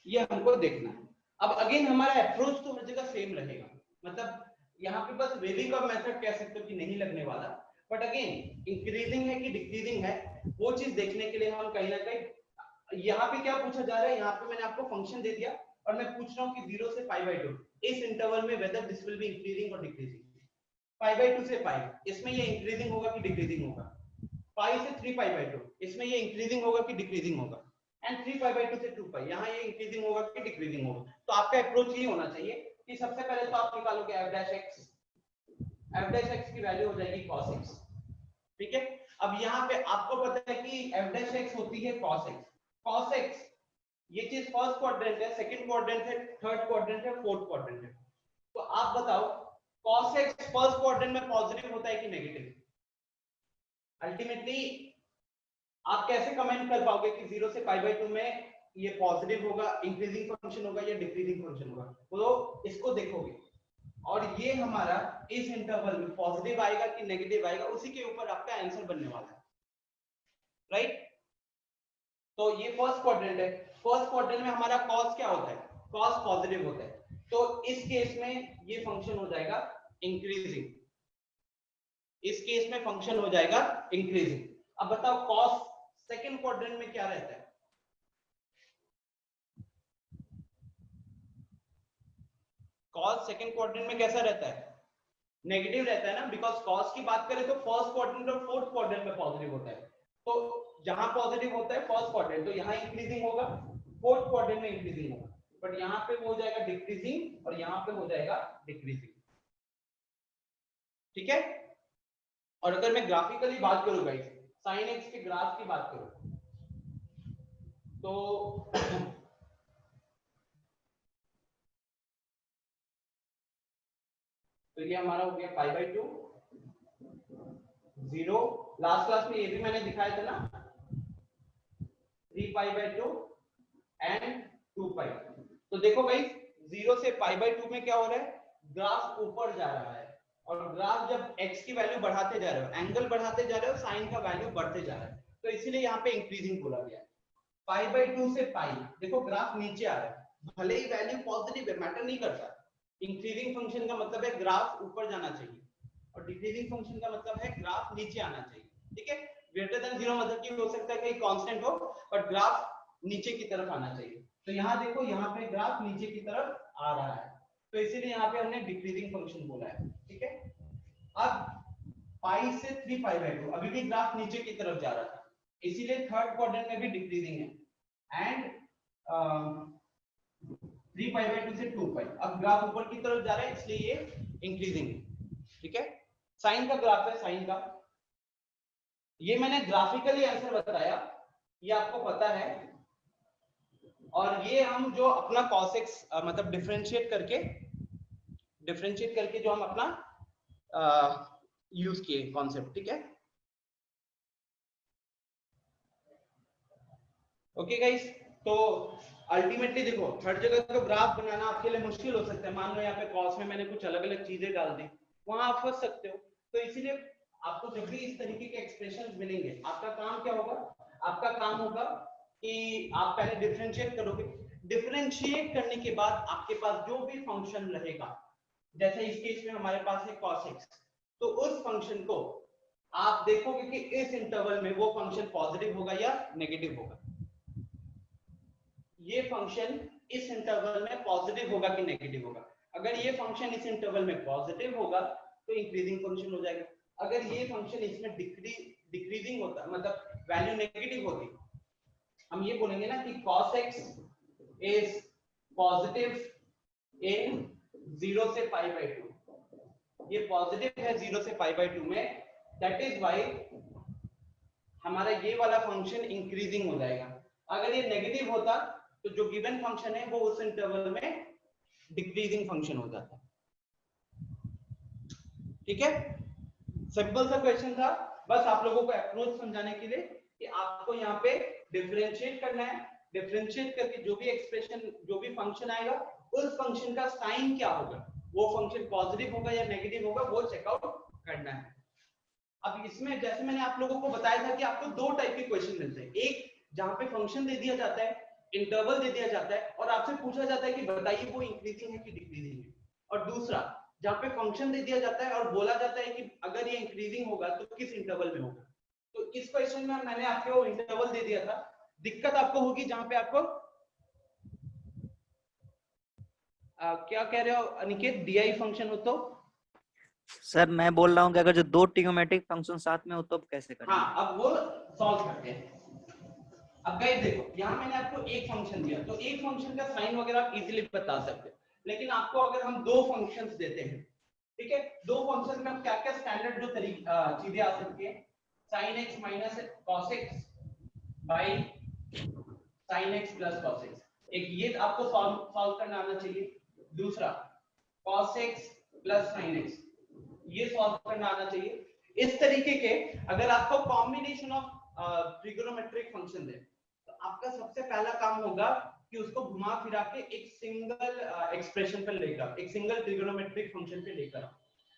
ये हमको देखना है। अब अगेन हमारा अप्रोच तो हर जगह सेम रहेगा, मतलब यहाँ पे बस वेरिंग ऑफ मेथड कह सकते हो कि नहीं लगने वाला, बट अगेन इंक्रीजिंग है कि डिक्रीजिंग है वो चीज देखने के लिए हम कहीं ना कहीं, यहाँ पे क्या पूछा जा रहा है, यहाँ पे मैंने आपको फंक्शन दे दिया और मैं पूछ रहा हूँ कि 0 से π/2 इस इंटरवल में whether this will be increasing और डिक्रीजिंग। π/2 से π इसमें ये इंक्रीजिंग होगा कि डिक्रीजिंग होगा, π से 3π/2 इसमें ये इंक्रीजिंग होगा कि डिक्रीजिंग होगा, एंड 3π/2 से 2π यहाँ ये इंक्रीजिंग होगा कि डिक्रीजिंग होगा। तो आपका अप्रोच ये होना चाहिए कि सबसे पहले तो आप निकालोगे f dash x की वैल्यू हो जाएगी cos x। ठीक है, अब यहाँ पे आपको पता है कि f dash x होती है cos x। cos x ये चीज फर्स्ट क्वाड्रेंट है, सेकंड क्वाड्रेंट है, थर्ड क्वाड्रेंट है, फोर्थ क्वाड्रेंट है। तो आप बताओ cos x फर्स्ट क्वाड्रेंट में पॉजिटिव होता है कि नेगेटिव। अल्टीमेटली आप कैसे कमेंट कर पाओगे कि 0 से π/2 में ये पॉजिटिव होगा, इंक्रीजिंग फंक्शन होगा या डिक्रीजिंग फंक्शन होगा, तो इसको देखोगे और ये हमारा इस इंटरवल में पॉजिटिव आएगा कि नेगेटिव आएगा, उसी के ऊपर आपका आंसर बनने वाला है। राइट, तो ये फर्स्ट क्वाड्रेंट है, फर्स्ट क्वाड्रेंट में हमारा cos क्या होता है, cos पॉजिटिव होता है, तो इस केस में ये फंक्शन हो जाएगा इंक्रीजिंग, इस केस में फंक्शन हो जाएगा इंक्रीजिंग। अब बताओ cos सेकंड क्वाड्रेंट में क्या रहता है, cos सेकंड क्वाड्रेंट में कैसा रहता है, नेगेटिव रहता है ना, बिकॉज cos की बात करें तो फर्स्ट क्वाड्रेंट और फोर्थ क्वाड्रेंट में पॉजिटिव होता है, तो जहां पॉजिटिव होता है फर्स्ट क्वाड्रेंट तो यहां इंक्रीजिंग होगा, फोर्थ क्वाड्रेंट में इंक्रीजिंग होगा, बट यहां पे हो जाएगा डिक्रीजिंग और यहां पे हो जाएगा डिक्रीजिंग। ठीक है, और अगर मैं ग्राफिकली बात करूं गाइस, sin x के ग्राफ की बात करूं तो तो ये हमारा हो गया π/2, 0, लास्ट क्लास में ये भी मैंने दिखाया था ना, 3π/2 एंड 2π। तो देखो भाई 0 से π/2 में क्या हो रहा है, ग्राफ ऊपर जा रहा है, और ग्राफ जब x की वैल्यू बढ़ाते जा रहे हो, एंगल बढ़ाते जा रहे हो, साइन का वैल्यू बढ़ते जा रहा है, तो इसीलिए यहाँ पे इंक्रीजिंग बोला गया है। π/2 से π देखो ग्राफ नीचे आ रहा है, भले ही वैल्यू पॉजिटिव है मैटर नहीं करता, इंक्रीजिंग फंक्शन का मतलब है ग्राफ ऊपर जाना चाहिए और डिक्रीजिंग फंक्शन का मतलब है ग्राफ नीचे आना चाहिए। ठीक है, ग्रेटर देन 0 मतलब कि हो सकता है कि कांस्टेंट हो बट ग्राफ नीचे की तरफ आना चाहिए। तो यहाँ देखो यहाँ पे ग्राफ नीचे की तरफ आ रहा है, तो इसीलिए यहाँ पे हमने डिक्रीजिंग फंक्शन बोला है। ठीक है, अब पाई से 3π/2 अभी भी ग्राफ नीचे की तरफ जा रहा था, इसीलिए थर्ड क्वाड्रेंट में भी डिक्रीजिंग है एंड 3 पाई बाय 2 से 2 पाई। अब ग्राफ ऊपर की तरफ जा रहा है इसलिए ये इंक्रीजिंग है। ठीक है, साइन का ग्राफ है, साइन का ये मैंने ग्राफिकली आंसर बताया, ये आपको पता है। और ये हम जो अपना cos x मतलब डिफरेंशिएट करके जो हम अपना यूज किए कॉन्सेप्ट। ठीक है, ओके गाइस, तो अल्टीमेटली देखो हर जगह तो ग्राफ बनाना आपके लिए मुश्किल हो सकता है। मान लो यहाँ पे कॉस में मैंने कुछ अलग अलग चीजें डाल दी, वहां आप फंस सकते हो। तो इसीलिए आपको जब भी इस तरीके के एक्सप्रेशन मिलेंगे, आपका काम क्या होगा, आपका काम होगा कि आप पहले डिफरेंशिएट करोगे। डिफरेंशिएट करने के बाद आपके पास जो भी फंक्शन रहेगा, जैसे इस केस में हमारे पास है cos x, तो उस फंक्शन को आप देखोगे कि इस इंटरवल में वो फंक्शन पॉजिटिव होगा या नेगेटिव होगा। ये फंक्शन इस इंटरवल में पॉजिटिव होगा कि नेगेटिव होगा। अगर ये फंक्शन इस इंटरवल में पॉजिटिव होगा तो इंक्रीजिंग फंक्शन हो जाएगा। अगर ये फंक्शन इसमें डिक्रीजिंग होता, मतलब वैल्यू नेगेटिव होती, हम ये बोलेंगे ना कि cos x is positive in 0 से पाई बाय 2। ये पॉजिटिव है 0 से पाई बाय 2 में, दैट इज व्हाई हमारा ये वाला फंक्शन इंक्रीजिंग हो जाएगा। अगर ये नेगेटिव होता तो जो गिवन फंक्शन है वो उस इंटरवल में डिक्रीजिंग फंक्शन हो जाता। ठीक है, सिंपल सा क्वेश्चन था, बस आप लोगों को अप्रोच समझाने के लिए कि आपको यहाँ पे डिफरेंशिएट करना है। डिफरेंशिएट करके जो भी एक्सप्रेशन, जो भी फंक्शन आएगा, उस फंक्शन का साइन क्या होगा, वो फंक्शन पॉजिटिव होगा या नेगेटिव होगा, वो चेकआउट करना है। अब इसमें जैसे मैंने आप लोगों को बताया था कि आपको दो टाइप के क्वेश्चन मिलते हैं। एक जहां पे फंक्शन दे दिया जाता है, इंटरवल दे दिया जाता है और आपसे पूछा जाता है कि बताइए वो इंक्रीजिंग है कि डिक्रीजिंग है। और दूसरा जहां पे फंक्शन दे दिया जाता है और बोला जाता है कि अगर ये इंक्रीजिंग होगा तो किस इंटरवल में होगा। तो इस क्वेश्चन में मैंने आपको इंटरवल दे दिया था। दिक्कत आपको होगी जहां पे आपको क्या कह रहे हो अनिकेत, डीआई फंक्शन हो तो? सर मैं बोल रहा हूँ कि अगर जो दो ट्रिगोनोमेट्रिक फंक्शन साथ में हो तो कैसे करें? हाँ, अब वो सॉल्व करते हैं। अब गाइस देखो, यहाँ मैंने आपको एक फंक्शन दिया, तो एक फंक्शन का साइन वगैरह आप इजीली बता सकते हो। लेकिन आपको अगर हम दो फंक्शंस देते हैं, ठीक है, दो फंक्शन में क्या क्या स्टैंडर्ड जो चीजें आ सकती है, sin x minus cos x by sin x plus cos x। एक ये आपको सॉल्व करना आना चाहिए। दूसरा cos x plus sin x, ये सॉल्व करना आना चाहिए। इस तरीके के अगर आपको कॉम्बिनेशन ऑफ ट्रिगोनोमेट्रिक फंक्शन दे, तो आपका सबसे पहला काम होगा कि उसको घुमा फिरा के एक सिंगल एक्सप्रेशन पे लेकर, एक सिंगल ट्रिगोनोमेट्रिक फंक्शन पे लेकर,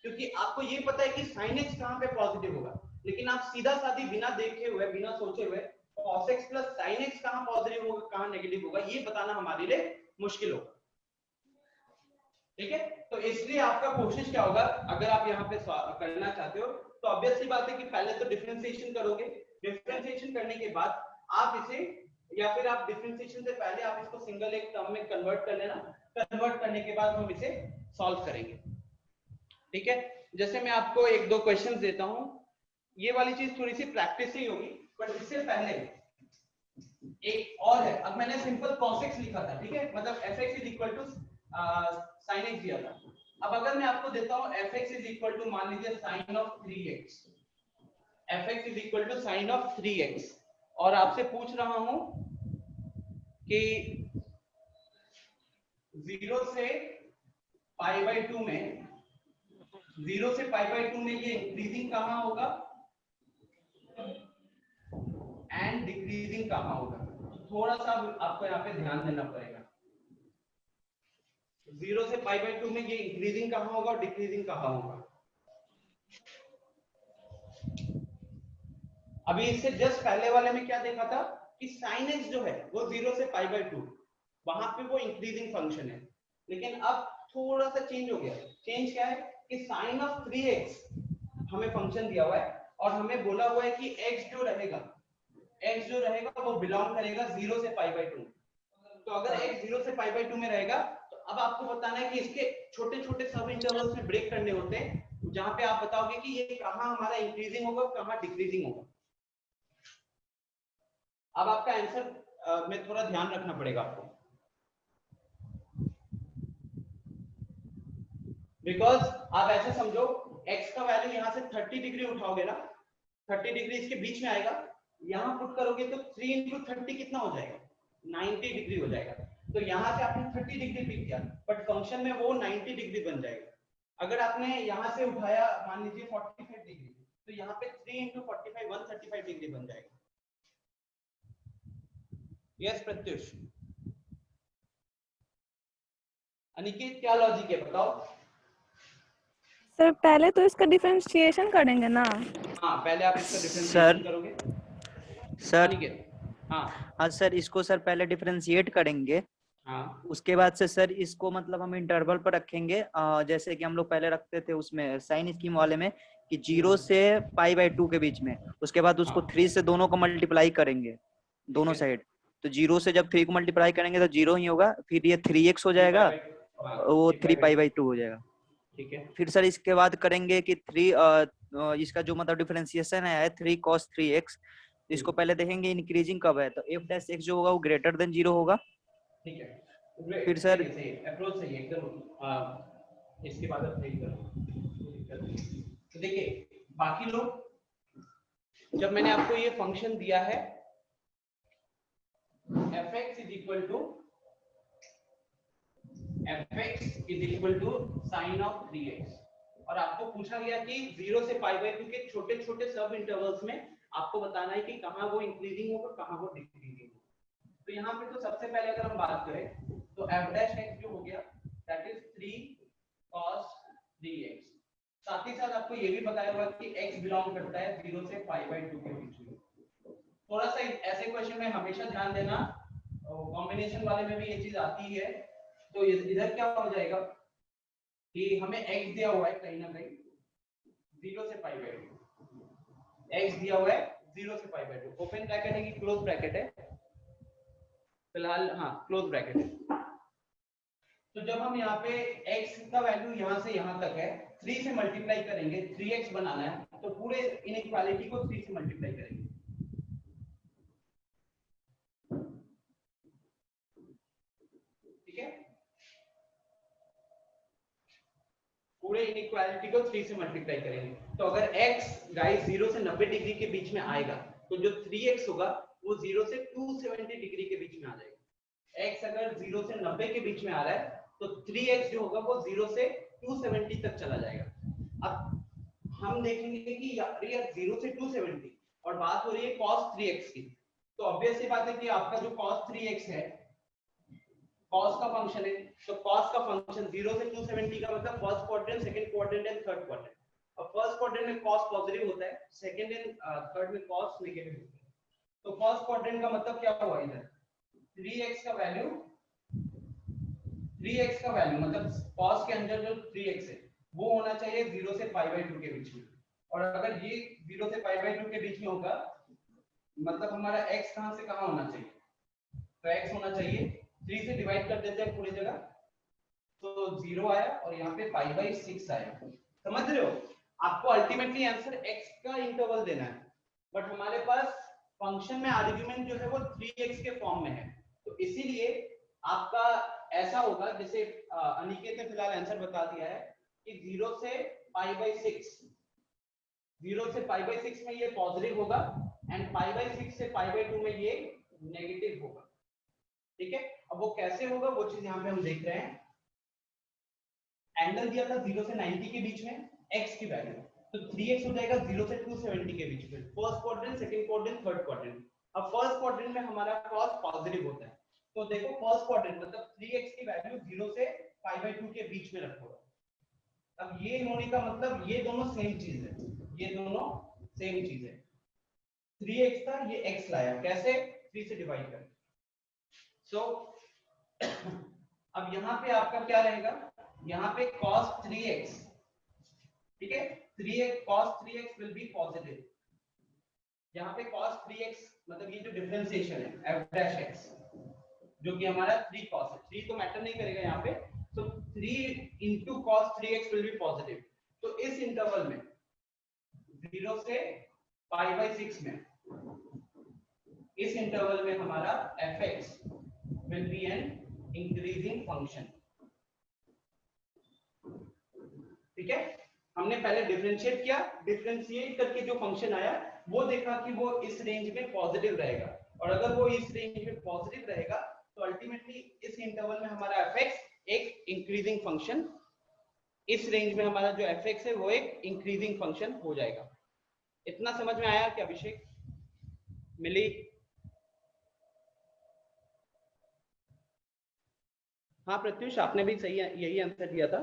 क्योंकि आपको ये पता है कि sin x कहां पे पॉजिटिव होगा, लेकिन आप सीधा साधी बिना देखे हुए, बिना सोचे हुए cos x plus sin x कहां पॉजिटिव होगा कहां नेगेटिव होगा, ये बताना हमारे लिए मुश्किल होगा। ठीक है, तो इसलिए आपका कोशिश क्या होगा, अगर आप यहाँ पे करना चाहते हो तो ऑब्वियस सी बात है कि पहले तो डिफरेंशिएशन करोगे। डिफरेंशिएशन करने के बाद आप इसे, या फिर आप डिफरेंशिएशन से पहले आप इसको सिंगल एक टर्म में कन्वर्ट कर लेना। कन्वर्ट करने के बाद हम इसे सॉल्व करेंगे। ठीक है, जैसे मैं आपको एक दो क्वेश्चंस देता हूं, ये वाली चीज थोड़ी सी प्रैक्टिस ही होगी, बट इससे पहले एक और है। अब मैंने सिंपल cos x लिखा था, ठीक है, मतलब fx is equal to sin x दिया था। अब अगर मैं आपको देता हूं fx इज इक्वल टू, मान लीजिए sin of 3x, fx is equal to sin of 3x, और आपसे पूछ रहा हूं कि 0 से पाई बाय 2 में, 0 से पाई बाय 2 में ये इंक्रीजिंग कहां होगा एंड डिक्रीजिंग कहां होगा। थोड़ा सा आपको यहाँ पे ध्यान देना पड़ेगा। 0 से पाई बाय 2 में ये इंक्रीजिंग कहां होगा और डिक्रीजिंग कहां होगा। अभी इससे जस्ट पहले वाले में क्या देखा था कि sin x जो है वो 0 से पाई बाय 2, वहां पे वो इंक्रीजिंग फंक्शन है। लेकिन अब थोड़ा सा चेंज हो गया। चेंज क्या है कि sin ऑफ 3x हमें फंक्शन दिया हुआ है और हमें बोला हुआ है कि x जो रहेगा वो बिलोंग करेगा 0 से पाई बाय 2। तो अगर x 0 से पाई बाय 2 में रहेगा, तो अब आपको बताना है कि इसके छोटे छोटे सब इंटरवल्स में ब्रेक करने होते हैं, जहां पे आप बताओगे कि ये कहां हमारा इंक्रीजिंग होगा, कहां डिक्रीजिंग होगा। अब आपका आंसर में थोड़ा ध्यान रखना पड़ेगा आपको, बिकॉज आप ऐसे समझो x का वैल्यू यहाँ से 30 डिग्री उठाओगे ना, 30 डिग्री इसके बीच में आएगा, यहाँ पुट करोगे तो 3 इंटू 30 कितना हो जाएगा, 90 डिग्री हो जाएगा। तो यहाँ से आपने 30 डिग्री पिक किया, बट फंक्शन में वो 90 डिग्री बन जाएगा। अगर आपने यहाँ से उठाया मान लीजिए 45 डिग्री, तो यहाँ पे 3 इंटू 45 135 डिग्री बन जाएगा। यस प्रत्युष, अनिकेत क्या लॉजिक है बताओ। सर पहले तो इसका डिफरेंशिएशन करेंगे ना। हाँ पहले आप इसका डिफरेंशिएशन करोगे सर। अनिकेत। हाँ हाँ सर, इसको सर पहले डिफरेंशिएट करेंगे, हाँ उसके बाद से सर इसको मतलब हम इंटरवल पर रखेंगे, जैसे कि हम लोग पहले रखते थे उसमें साइन स्कीम वाले में कि 0 से π/2 के बीच में, उसके बाद उसको 3 से दोनों को मल्टीप्लाई करेंगे दोनों साइड। तो 0 से जब 3 को मल्टीप्लाई करेंगे तो 0 ही होगा, फिर ये 3x हो जाएगा, वो 3π/2 हो जाएगा। ठीक है। फिर सर इसके बाद करेंगे कि 3 इसका जो मतलब डिफरेंशिएशन है 3 cos 3x, इसको पहले देखेंगे इंक्रीजिंग कब है, तो f' जो होगा वो ग्रेटर देन 0 होगा। ठीक है फिर सर अप्रोच सही है एकदम। इसके बाद अब सही करो। तो देखिए बाकी लोग, जब मैंने आपको ये फंक्शन दिया है fx is equal to sine of 3x, और आपको पूछा गया कि 0 से π/2 के छोटे छोटे सब इंटरवल्स में आपको बताना है कि कहां वो इंक्रीजिंग होगा कहां वो डिक्रीजिंग होगा। तो यहाँ पे तो सबसे पहले अगर हम बात करें तो f' जो हो गया दैट इज 3 cos 3x। साथ ही साथ आपको ये भी बताया हुआ कि x बिलोंग करता है 0 से π/2 के बीच में। थोड़ा सा ऐसे क्वेश्चन में हमेशा ध्यान देना, कॉम्बिनेशन वाले में भी ये चीज आती है। तो इधर क्या हो जाएगा कि हमें x दिया हुआ है कहीं ना कहीं 0 से π/2, x दिया हुआ है 0 से π/2, ओपन ब्रैकेट है कि क्लोज ब्रैकेट है फिलहाल, हाँ क्लोज ब्रैकेट है। तो जब हम यहाँ पे x का वैल्यू यहाँ से यहाँ तक है 3 से मल्टीप्लाई करेंगे, 3x बनाना है तो पूरे इनइक्वालिटी को 3 से मल्टीप्लाई करेंगे। ठीक है, पूरे इनइक्वालिटी को 3 से मल्टीप्लाई करेंगे। तो अगर x गाइस 0 से 90 डिग्री के बीच में आएगा तो जो 3x होगा वो 0 से 270 डिग्री के बीच में आ जाएगा। x अगर 0 से 90 के बीच में आ रहा है तो 3x जो होगा वो 0 से 270 तक चला जाएगा। अब हम देखेंगे कि यार 0 से 270 और बात हो रही है cos 3x की, तो ऑब्वियस सी बात है कि आपका जो cos 3x है cos का फंक्शन है, तो cos का फंक्शन 0 से 270 का मतलब first quadrant, second quadrant and third quadrant. अब फर्स्ट क्वाड्रेंट में cos पॉजिटिव होता है, सेकंड एंड थर्ड में cos नेगेटिव होता है। तो फर्स्ट क्वाड्रेंट का मतलब क्या हुआ, इधर 3x का वैल्यू, 3x का वैल्यू मतलब cos के अंदर जो 3x है वो होना चाहिए 0 से π/2 के बीच में, और अगर ये 0 से π/2 के बीच में होगा मतलब हमारा x कहां से कहां होना चाहिए, तो x होना चाहिए 3 से डिवाइड कर देते हैं पूरी जगह, तो 0 आया और यहाँ पे π/6 आया। समझ रहे हो, आपको अल्टीमेटली आंसर x का इंटरवल देना है, बट हमारे पास फंक्शन में आर्गुमेंट जो है वो 3x के फॉर्म में है, तो इसीलिए आपका ऐसा होगा जैसे अनिकेत ने फिलहाल आंसर बता दिया है कि 0 से π/6, 0 से π/6 में ये पॉजिटिव होगा एंड π/6 से π/2 में ये नेगेटिव होगा। ठीक है, अब वो कैसे होगा वो चीज यहाँ पे हम देख रहे हैं। एंगल दिया था 0 से 90 के बीच में, x की वैल्यू तो 3x हो जाएगा 0 से 270 के बीच में, first quadrant, second quadrant, third quadrant. अब फर्स्ट क्वाड्रेंट में हमारा cos पॉजिटिव होता है, तो देखो फर्स्ट क्वाड्रेंट मतलब 3x की वैल्यू 0 से π/2 के बीच में रखो। अब ये होने का मतलब ये दोनों सेम चीज है, ये दोनों सेम चीज है। 3x था, ये x लाया, कैसे 3 से डिवाइड कर। सो अब यहाँ पे आपका क्या रहेगा, यहाँ पे cos 3x, ठीक है, 3x cos 3x will be positive. यहाँ पे cos 3x मतलब ये जो डिफरेंशिएशन है f'(x) जो कि हमारा 3 cos है, 3 तो मैटर नहीं करेगा यहाँ पे, तो 3 into cos 3x will be positive. तो इस इंटरवल में 0 से π/6 में इस इंटरवल में हमारा fx will be an increasing function। ठीक है, हमने पहले डिफरेंशिएट किया, डिफरेंशिएट करके जो फंक्शन आया वो देखा कि वो इस रेंज में पॉजिटिव रहेगा, और अगर वो इस रेंज में पॉजिटिव रहेगा तो अल्टीमेटली इस इंटरवल में हमारा fx एक इंक्रीजिंग फंक्शन, इस रेंज में हमारा जो fx है वो एक इंक्रीजिंग फंक्शन हो जाएगा। इतना समझ में आया क्या अभिषेक? मिली? हाँ प्रत्युष, आपने भी सही यही आंसर दिया था।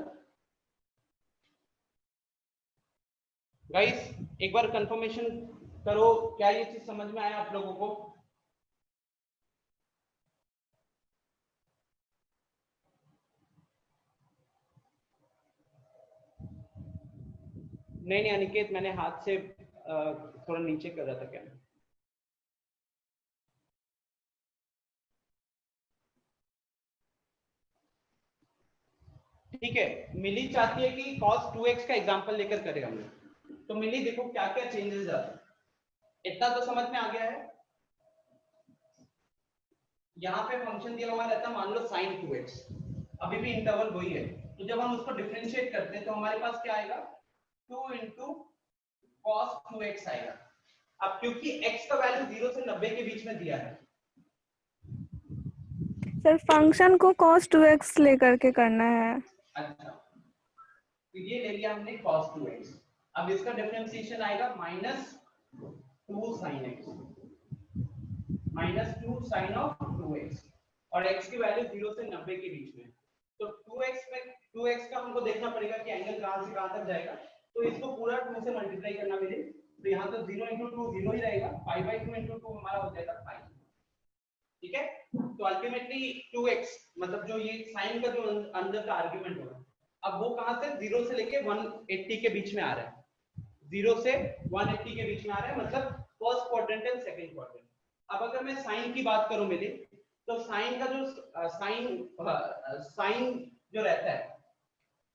गाइस एक बार कंफर्मेशन करो, क्या ये चीज समझ में आया आप लोगों को? नहीं अनिकेत, मैंने हाथ से थोड़ा नीचे कर रहा था क्या? ठीक है, मिली चाहती है कि cos 2x का एग्जांपल लेकर करें हम लोग। तो मिली देखो क्या क्या चेंजेस आते हैं, इतना तो समझ में आ गया है। यहाँ पे फंक्शन दिया हुआ रहता है मान लो sin 2x, अभी भी इंटरवल वही है, तो जब हम उसको डिफरेंशिएट करते हैं तो हमारे पास क्या आएगा, 2 into cos 2x आएगा। अब क्योंकि x का वैल्यू 0 से 90 के बीच में दिया है। सर फंक्शन को cos 2x लेकर के करना है। अच्छा, तो ये ले लिया हमने cos 2x, अब इसका डिफरेंशिएशन आएगा -2 sin x, -2 sin of 2x, और x की वैल्यू 0 से 90 के बीच में। तो 2x में 2x का हमको देखना पड़ेगा कि एंगल कहां से कहां तक जाएगा, तो इसको पूरा 2 से मल्टीप्लाई करना मेरे, तो यहाँ तो 0 into 2 0 ही रहेगा, π/2 into 2 हमारा हो जाएगा पाई। ठीक है, तो अल्टीमेटली 2x मतलब जो ये साइन का जो अंदर का आर्गुमेंट होगा, अब वो कहां से 0 से लेके 180 के बीच में आ रहा है, 0 से 180 के बीच में आ रहा है, मतलब first quadrant and second quadrant. अब अगर मैं साइन की बात करूं मेरे, तो साइन का जो साइन जो रहता है,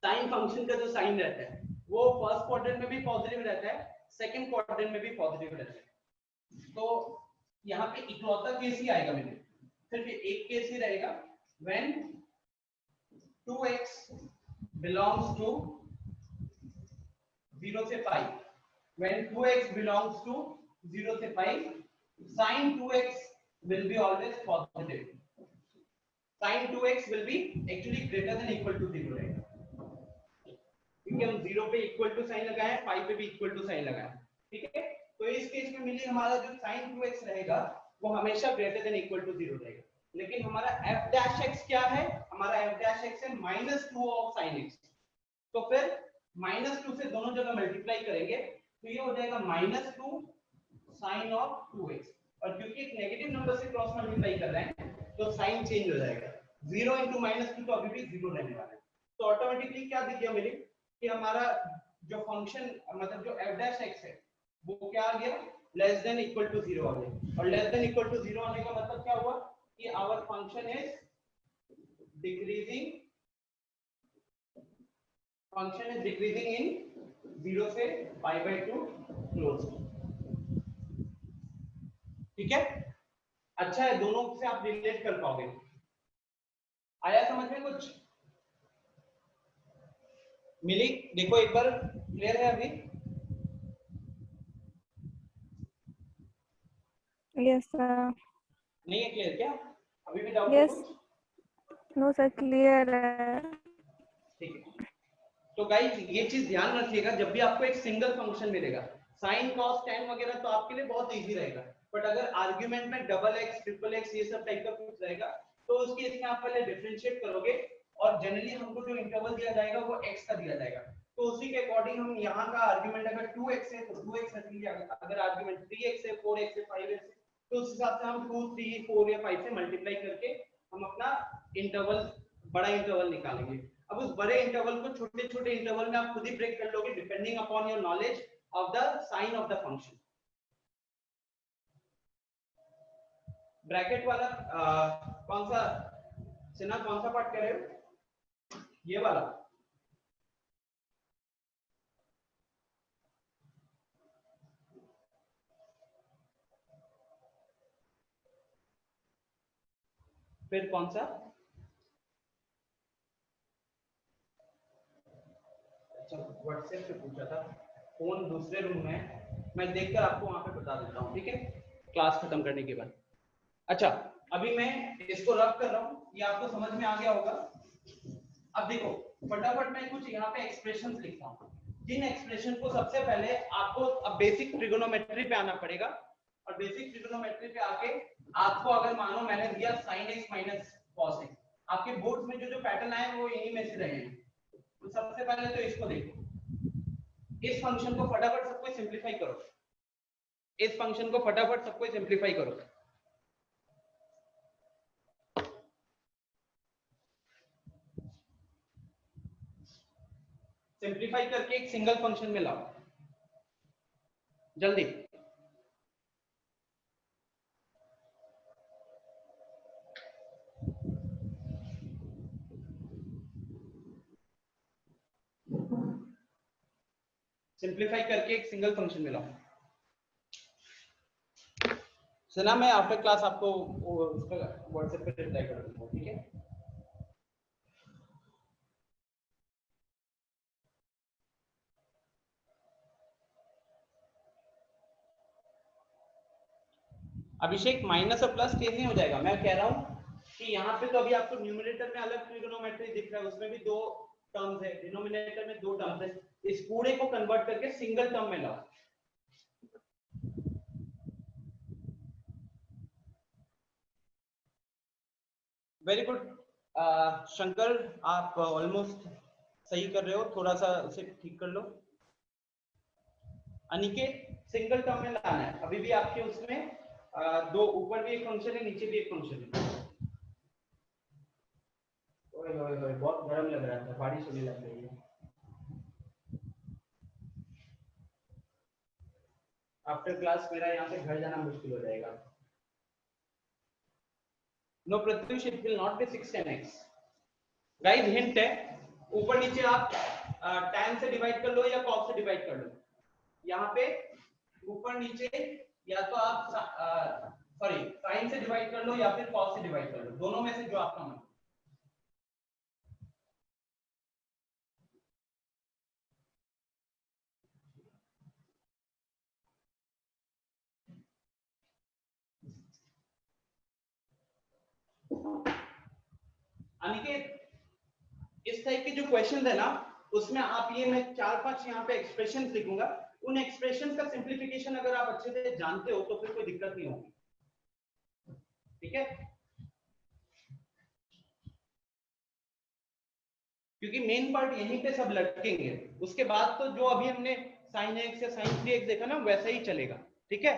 साइन फंक्शन का जो साइन रहता है वो फर्स्ट क्वाड्रेंट में भी पॉजिटिव रहता है, सेकंड क्वाड्रेंट में भी पॉजिटिव रहता है। तो यहाँ पे इकलौता केस ही आएगा मेरे, सिर्फ एक केस ही रहेगा, व्हेन 2x बिलोंग्स टू 0 से पाई, when 2x belongs to 0 से pi, sin 2x will be always positive, sin 2x will be actually greater than equal to 0 रहेगा, क्योंकि हम 0 पे इक्वल टू साइन लगाए हैं, पाई पे भी इक्वल टू साइन लगाए हैं। ठीक है, तो इस केस में मिली हमारा जो sin 2x रहेगा वो हमेशा ग्रेटर देन इक्वल टू 0 रहेगा, लेकिन हमारा f dash x क्या है, हमारा f dash x है -2 of sin x, तो फिर -2 से दोनों जगह मल्टीप्लाई करेंगे तो ये हो जाएगा -2 sin of 2x, और क्योंकि एक नेगेटिव नंबर से क्रॉस मल्टीप्लाई कर रहे हैं तो साइन चेंज हो जाएगा, 0 into -2 तो अभी भी 0 रहने वाला है। तो ऑटोमेटिकली क्या दिख गया मेरे कि हमारा जो फंक्शन मतलब जो f dash x है वो क्या आ गया, लेस देन इक्वल टू 0 आ गया, और लेस देन इक्वल टू 0 आने का मतलब क्या हुआ कि our function is decreasing, function is decreasing in 0 से π/2 क्लोज। ठीक है, अच्छा है, दोनों से आप रिलेट कर पाओगे। आया समझ में कुछ? मिली देखो एक बार, क्लियर है अभी? Yes sir. नहीं है क्लियर क्या? अभी भी डाउट है यस, कुछ? नो सर क्लियर है। ठीक है, तो गाइस ये चीज ध्यान रखिएगा, जब भी आपको एक सिंगल फंक्शन मिलेगा, साइन कॉस tan वगैरह तो आपके लिए बहुत इजी रहेगा, बट अगर आर्गुमेंट में डबल एक्स ट्रिपल एक्स ये सब टाइप का कुछ रहेगा तो उस केस में आप पहले डिफरेंशिएट करोगे, और जनरली हमको जो इंटरवल दिया जाएगा वो x का दिया जाएगा, तो उसी के अकॉर्डिंग हम यहाँ का आर्गुमेंट अगर 2x है तो 2x रख लीजिए, अगर आर्गुमेंट 3x है 4x है 5x है तो उस हिसाब से हम 2 3 4 या 5 से मल्टीप्लाई करके हम अपना इंटरवल, बड़ा इंटरवल निकालेंगे। अब उस बड़े इंटरवल को छोटे छोटे इंटरवल में आप खुद ही ब्रेक कर लोगे depending upon your knowledge of the sign of the function. Bracket वाला कौन सा सिन्हा, कौन सा पार्ट कह रहे हो? ये वाला? फिर कौन सा? अच्छा व्हाट्सएप पे पूछा था, फोन दूसरे रूम में है, मैं देखकर आपको वहां पे बता देता हूँ, ठीक है, क्लास खत्म करने के बाद। अच्छा अभी मैं इसको रब कर रहा हूँ, ये आपको समझ में आ गया होगा। अब देखो फटाफट मैं कुछ यहाँ पे एक्सप्रेशंस लिखता हूँ, जिन एक्सप्रेशन को सबसे पहले आपको अब बेसिक ट्रिगोनोमेट्री पे आना पड़ेगा, और बेसिक ट्रिगोनोमेट्री पे आके आपको अगर मानो मैंने दिया sin x minus cos x, आपके बोर्ड में जो जो पैटर्न आए वो इन्हीं में से रहे हैं। तो सबसे पहले तो इसको देखो, इस फंक्शन को फटाफट सबको सिंप्लीफाई करो, इस फंक्शन को फटाफट सबको सिंप्लीफाई करो। सिंप्लीफाई करके एक सिंगल फंक्शन में लाओ जल्दी। सिंप्लीफाई करके एक सिंगल फंक्शन में लाओ। सुना, मैं आफ्टर क्लास आपको उसका व्हाट्सएप पे रिप्लाई कर दूंगा, ठीक है। अभिषेक माइनस और प्लस चेंज नहीं हो जाएगा, मैं कह रहा हूं कि यहाँ पे तो अभी आपको न्यूमरेटर में अलग ट्रिगोनोमेट्री दिख रहा है, उसमें भी दो टर्म्स है, डिनोमिनेटर में दो टर्म्स है, इस पूरे को कन्वर्ट करके सिंगल टर्म में लाओ। वेरी गुड शंकर, आप ऑलमोस्ट सही कर रहे हो, थोड़ा सा उसे ठीक कर लो। अनिकेत सिंगल टर्म में लाना है, अभी भी आपके उसमें दो, ऊपर भी एक फंक्शन है, नीचे भी एक फंक्शन है। ओए ओए ओए, बहुत गर्म लग रहा था, बारिश होने लग गई है। आफ्टर क्लास मेरा यहाँ पे घर जाना मुश्किल हो जाएगा। No Pratyush, it will not be 6 10x। Guys hint है, ऊपर नीचे आप tan से डिवाइड कर लो या cos से डिवाइड कर लो। यहाँ पे ऊपर नीचे या तो आप सॉरी sin से डिवाइड कर लो या फिर cos से डिवाइड कर लो, दोनों में से जो आपका मन। अनिकेत इस टाइप के जो क्वेश्चन है ना, उसमें आप ये, मैं 4-5 यहाँ पे एक्सप्रेशन लिखूंगा, उन एक्सप्रेशन का सिंप्लीफिकेशन अगर आप अच्छे से जानते हो तो फिर कोई दिक्कत नहीं होगी, ठीक है। क्योंकि मेन पार्ट यहीं पे सब लटकेंगे, उसके बाद तो जो अभी हमने sin x या sin 3x देखा ना वैसा ही चलेगा, ठीक है।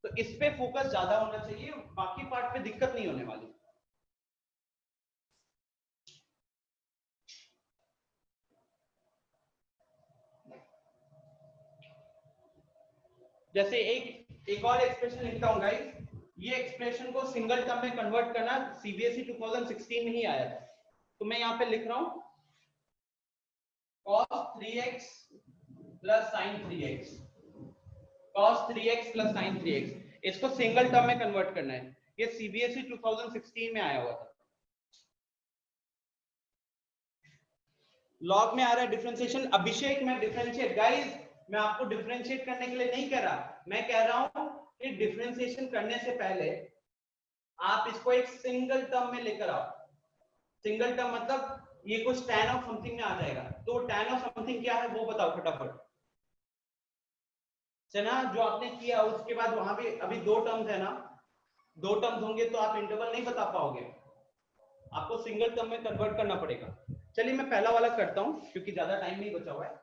तो इस पे फोकस ज्यादा होना चाहिए, बाकी पार्ट पे दिक्कत नहीं होने वाली। जैसे एक और एक्सप्रेशन लिखता हूं गाइस, ये एक्सप्रेशन को सिंगल टर्म में कन्वर्ट करना सीबीएसई 2016 में ही आया था, तो मैं यहाँ पे लिख रहा हूं cos 3x plus sin 3x, cos 3x plus sin 3x, इसको सिंगल टर्म में कन्वर्ट करना है, ये सीबीएसई 2016 में आया हुआ था। लॉग में आ रहा है डिफरेंशिएशन। अभिषेक मैं डिफरेंशिएट, गाइस मैं आपको डिफरेंशिएट करने के लिए नहीं कह रहा, मैं कह रहा हूं कि डिफरेंशिएशन करने से पहले आप इसको एक सिंगल टर्म में लेकर आओ। सिंगल टर्म मतलब ये कुछ tan ऑफ समथिंग में आ जाएगा, तो tan ऑफ समथिंग क्या है वो बताओ फटाफट। चना जो आपने किया उसके बाद वहां पे अभी दो टर्म्स है ना, दो टर्म्स होंगे तो आप इंटरवल नहीं बता पाओगे, आपको सिंगल टर्म में कन्वर्ट करना पड़ेगा। चलिए मैं पहला वाला करता हूं क्योंकि ज्यादा टाइम नहीं बचा हुआ है।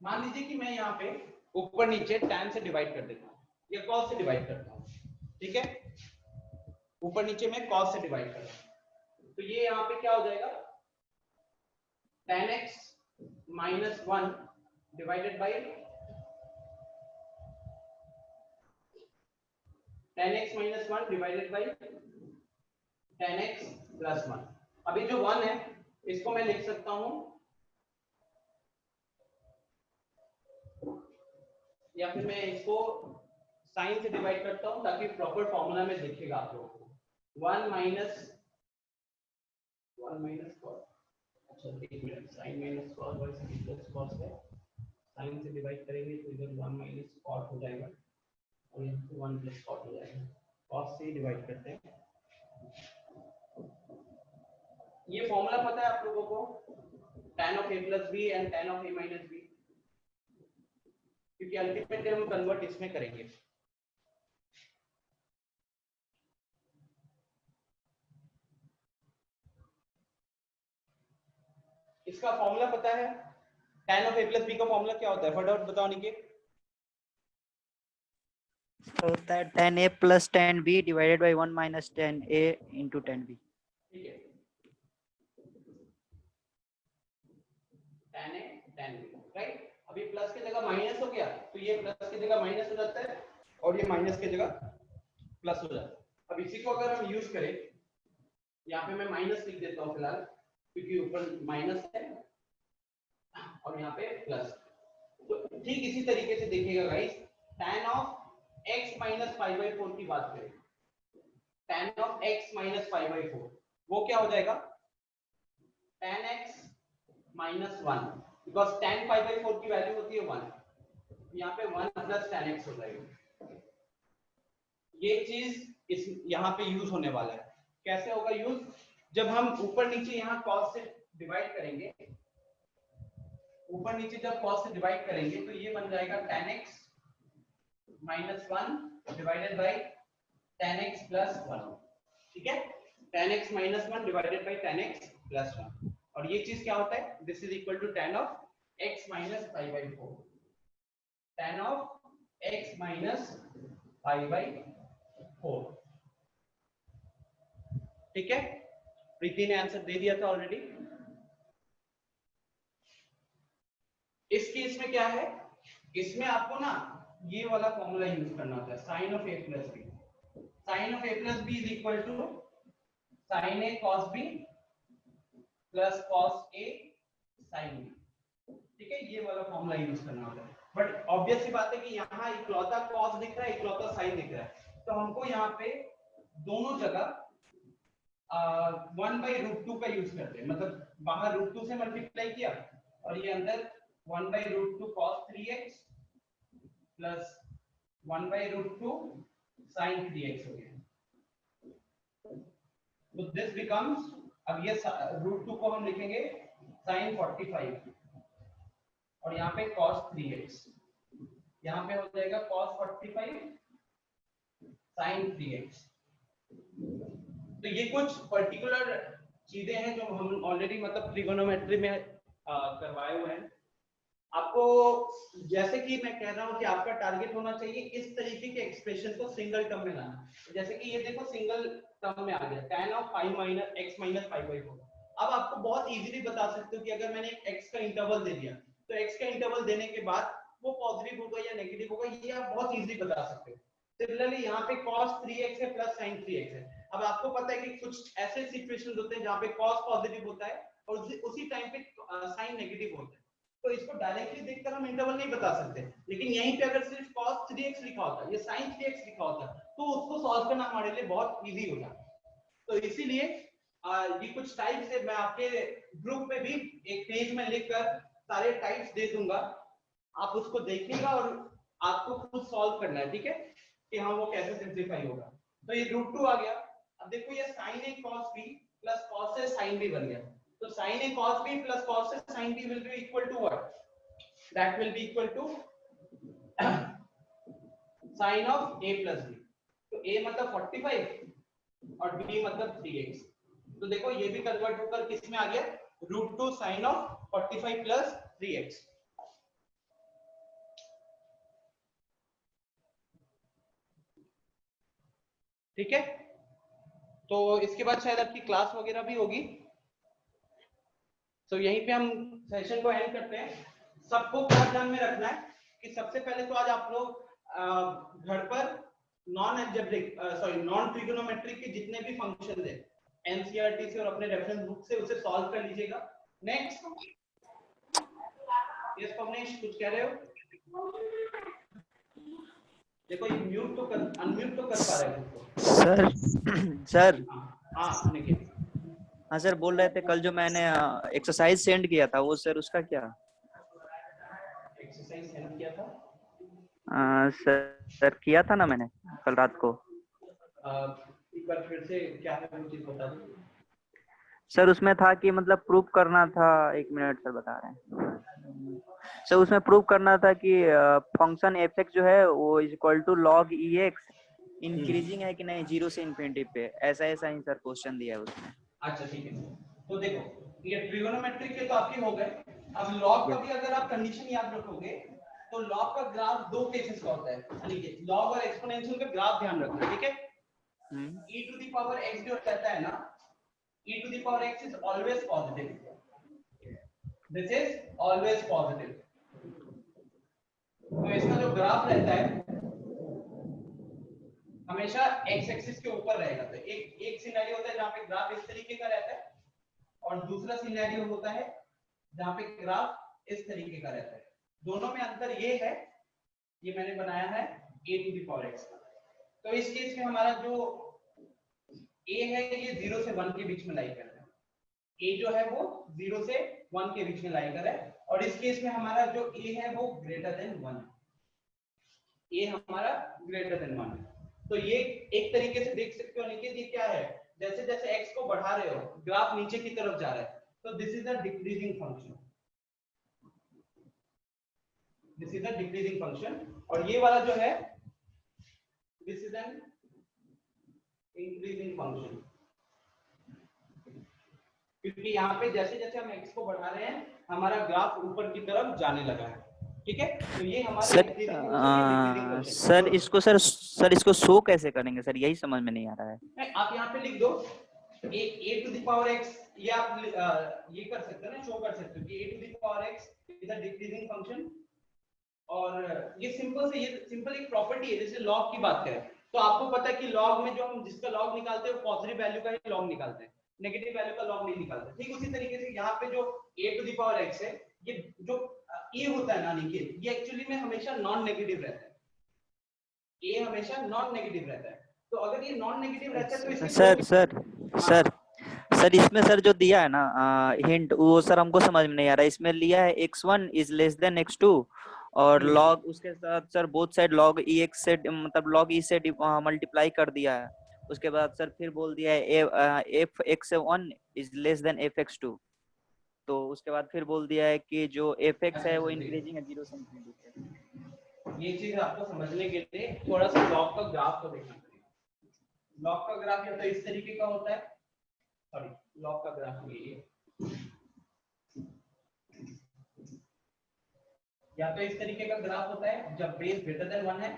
मान लीजिए कि मैं यहाँ पे ऊपर नीचे tan से डिवाइड कर देता हूँ या cos से डिवाइड करता हूँ, ठीक है। ऊपर नीचे मैं cos से डिवाइड कर रहा हूँ, तो ये यहाँ पे क्या हो जाएगा, tan x minus 1 divided by tan x minus 1 divided by tan x plus 1। अभी जो 1 है इसको मैं लिख सकता हूं, या फिर मैं इसको साइन से डिवाइड करता हूँ ताकि प्रॉपर फॉर्मूला में दिखेगा आप लोगों को। 1 माइनस कॉस, अच्छा एक minute, sine minus cos by sine plus cos है, साइन से डिवाइड करेंगे तो इधर 1 माइनस कॉट हो जाएगा और यहाँ 1 प्लस कॉट हो जाएगा। कॉस से डिवाइड करते हैं। ये फॉर्मूला पता है आप लोगों को, tan of a plus b and tan of a minus b, क्योंकि अल्टीमेटली हम कन्वर्ट इसमें करेंगे। इसका फॉर्मूला पता है, tan of a plus b का फॉर्मूला क्या होता है, फटाफट बताओ निके। होता है tan a plus tan b divided by 1 minus tan a into tan b। ठीक है, tan a tan b, right. अभी प्लस की जगह माइनस हो गया तो ये प्लस की जगह माइनस हो जाता है और ये माइनस की जगह प्लस हो जाता है। अब इसी को अगर हम यूज करें, यहाँ पे मैं माइनस लिख देता हूँ फिलहाल, क्योंकि ऊपर माइनस है और यहाँ पे प्लस। तो ठीक इसी तरीके से देखिएगा guys, tan of x minus 5/4 की बात करें, tan of x minus 5/4 वो क्या हो जाएगा, tan x minus 1, because tan 5/4 की वैल्यू होती है 1, यहाँ पे 1 प्लस tan x हो जाएगा। ये चीज इस यहाँ पे यूज होने वाला है। कैसे होगा यूज, जब हम ऊपर नीचे यहाँ cos से डिवाइड करेंगे, ऊपर नीचे जब cos से डिवाइड करेंगे तो ये बन जाएगा tan x minus 1 divided by tan x plus 1, ठीक है, tan x minus 1 divided by tan x plus 1, और ये चीज क्या होता है, this is equal to tan of x minus 5/4, tan of x minus 5/4, ठीक है। प्रीति ने आंसर दे दिया था ऑलरेडी। इस केस में क्या है, इसमें आपको ना ये वाला फॉर्मूला यूज करना होता है, sin of a plus b, sin of a plus b is equal to sin a cos b plus cos a sin b, ठीक है, ये वाला फॉर्मूला यूज करना होता है। बट ऑब्वियस सी बात है कि यहाँ इकलौता cos दिख रहा है, इकलौता sin दिख रहा है, तो हमको यहाँ पे दोनों जगह 1/√2 का यूज करते हैं, मतलब बाहर √2 से मल्टीप्लाई किया और ये अंदर 1/√2 cos 3x plus 1/√2 sin 3x हो गया। तो दिस बिकम्स, अब ये √2 को हम लिखेंगे sin 45 और यहाँ पे cos 3x, यहाँ पे हो जाएगा cos 45 sin 3x। तो ये कुछ पर्टिकुलर चीजें हैं जो हम ऑलरेडी मतलब ट्रिगोनोमेट्री में करवाए हुए हैं। आपको जैसे कि मैं कह रहा हूं कि आपका टारगेट होना चाहिए इस तरीके के एक्सप्रेशन को सिंगल टर्म में लाना। जैसे कि ये देखो सिंगल टर्म में आ गया tan of 5 minus x minus 5/4। अब आपको बहुत इजीली बता सकते हो कि अगर मैंने x का इंटरवल दे दिया तो x का इंटरवल देने के बाद वो पॉजिटिव होगा या नेगेटिव होगा, ये आप बहुत इजीली बता सकते हो। सिमिलरली यहाँ पे cos 3x है प्लस sin 3x है। अब आपको पता है कि कुछ ऐसे सिचुएशंस होते हैं जहाँ पे cos पॉजिटिव होता है और उसी टाइम पे sin नेगेटिव होता है, तो इसको डायरेक्टली देखकर हम इंटरवल नहीं बता सकते, लेकिन यहीं पे अगर सिर्फ cos 3x लिखा होता या sin 3x लिखा होता तो उसको सॉल्व करना हमारे लिए बहुत इजी होता। तो इसीलिए ये कुछ टाइप्स है, मैं आपके ग्रुप में भी एक पेज में लिखकर सारे टाइप्स दे दूंगा, आप उसको देखिएगा और आपको खुद सॉल्व करना है, ठीक है, कि हाँ वो कैसे सिंप्लीफाई होगा। तो ये √2 आ गया। अब देखो ये sin a cos b plus cos a sin b बन गया, तो sin a cos b plus cos a sin b will be equal to what? That will be equal to sin of a plus b। तो a मतलब 45 और b मतलब 3x, तो देखो ये भी कन्वर्ट होकर किस में आ गया, √2 sin of 45 plus 3x। ठीक है, तो इसके बाद शायद आपकी क्लास वगैरह भी होगी। तो यहीं पे हम सेशन को एंड करते हैं। सबको बहुत ध्यान में रखना है कि सबसे पहले तो आज आप लोग घर पर नॉन ट्रिगोनोमेट्रिक के जितने भी फंक्शन है एनसीईआरटी से और अपने रेफरेंस बुक से उसे सॉल्व कर लीजिएगा। नेक्स्ट, यस पवनेश कुछ कह रहे हो? देखो ये म्यूट तो कर, अनम्यूट तो कर पा रहे हैं खुद सर सर को। हाँ निखिल। हाँ सर, बोल रहे थे कल जो मैंने एक्सरसाइज सेंड किया था वो सर उसका क्या? एक्सरसाइज सेंड किया था सर किया था ना मैंने कल रात को। एक बार फिर से क्या है वो चीज बता दो। सर उसमें था कि मतलब प्रूव करना था, 1 मिनट सर बता रहे हैं सर। उसमें प्रूव करना था कि फंक्शन एफ एक्स जो है वो is equal to log e x increasing है कि नहीं 0 से इन्फिनिटी पे, ऐसा ऐसा ही सर क्वेश्चन दिया है उसमें। अच्छा ठीक है, तो देखो ये ट्रिगोनोमेट्री के तो आपके हो गए। अब लॉग का भी अगर आप कंडीशन याद रखोगे तो लॉग का ग्राफ दो केसेस का होता है, यानी कि लॉग और एक्सपोनेंशियल का ग्राफ ध्यान रखना, ठीक है। e to the power x जो रहता है ना, e to the power x is always positive, this is always positive. तो इसका जो ग्राफ रहता है हमेशा x एक्सिस के ऊपर रहेगा। तो एक सिनेरियो होता है जहां पे ग्राफ इस तरीके का रहता है और दूसरा सिनेरियो होता है जहां पे ग्राफ इस तरीके का रहता है। दोनों में अंतर ये है, ये मैंने बनाया है a to the power x का। तो इस केस में हमारा जो a है ये 0 से 1 के बीच में लाई कर रहा है। a जो है वो 0 से 1 के बीच में लाई कर रहा है और इस केस में हमारा जो a है वो ग्रेटर देन 1 है। a हमारा ग्रेटर देन 1 है। तो ये एक तरीके से देख सकते हो निखिल, ये क्या है, जैसे जैसे x को बढ़ा रहे हो ग्राफ नीचे की तरफ जा रहा है, तो this is a decreasing function, this is a decreasing function. और ये वाला जो है this is an increasing function, क्योंकि यहाँ पे जैसे जैसे हम x को बढ़ा रहे हैं हमारा ग्राफ ऊपर की तरफ जाने लगा है, ठीक है। तो ये हमारा सर इंक्रीजिंग फंक्शन, ये डिक्रीजिंग फंक्शन। सर इसको सर इसको शो कैसे करेंगे सर, यही समझ में नहीं आ रहा है। आप यहाँ पे लिख दो a to the power x, ये आप ये कर सकते हो ना, शो कर सकते हो कि a to the power x is a decreasing function. और ये सिंपल से, ये सिंपल एक प्रॉपर्टी है, जैसे लॉग की बात करें तो आपको पता है कि लॉग में जो हम जिसका लॉग निकालते हैं पॉजिटिव वैल्यू का ही लॉग निकालते हैं, नेगेटिव वैल्यू का लॉग नहीं निकालते। ठीक उसी तरीके से यहाँ पे जो a to the power x है, ये जो a होता है ना निखिल, ये एक्चुअली में हमेशा नॉन नेगेटिव रहता है। a हमेशा नॉन नेगेटिव रहता है। तो अगर ये नॉन नेगेटिव रहता है तो इसके सर दो, सर सर सर इसमें सर जो दिया है ना हिंट, वो सर हमको समझ में नहीं आ रहा है। इसमें लिया है x1 is less than x2 और लॉग उसके साथ sir both side log ex से मतलब लॉग e से मल्टीप्लाई कर दिया है। उसके बाद सर फिर बोल दिया है fx1 is less than fx2, तो उसके बाद फिर बोल दिया है कि जो fx है वो इंक्रीजिंग है 0 से इंफिनिटी पे। ये चीज आपको समझने के लिए थोड़ा सा लॉग का ग्राफ को देखना पड़ेगा। लॉग का ग्राफ या तो इस तरीके का होता है, सॉरी लॉग का ग्राफ ये, या तो इस तरीके का ग्राफ होता है जब बेस ग्रेटर देन 1 है,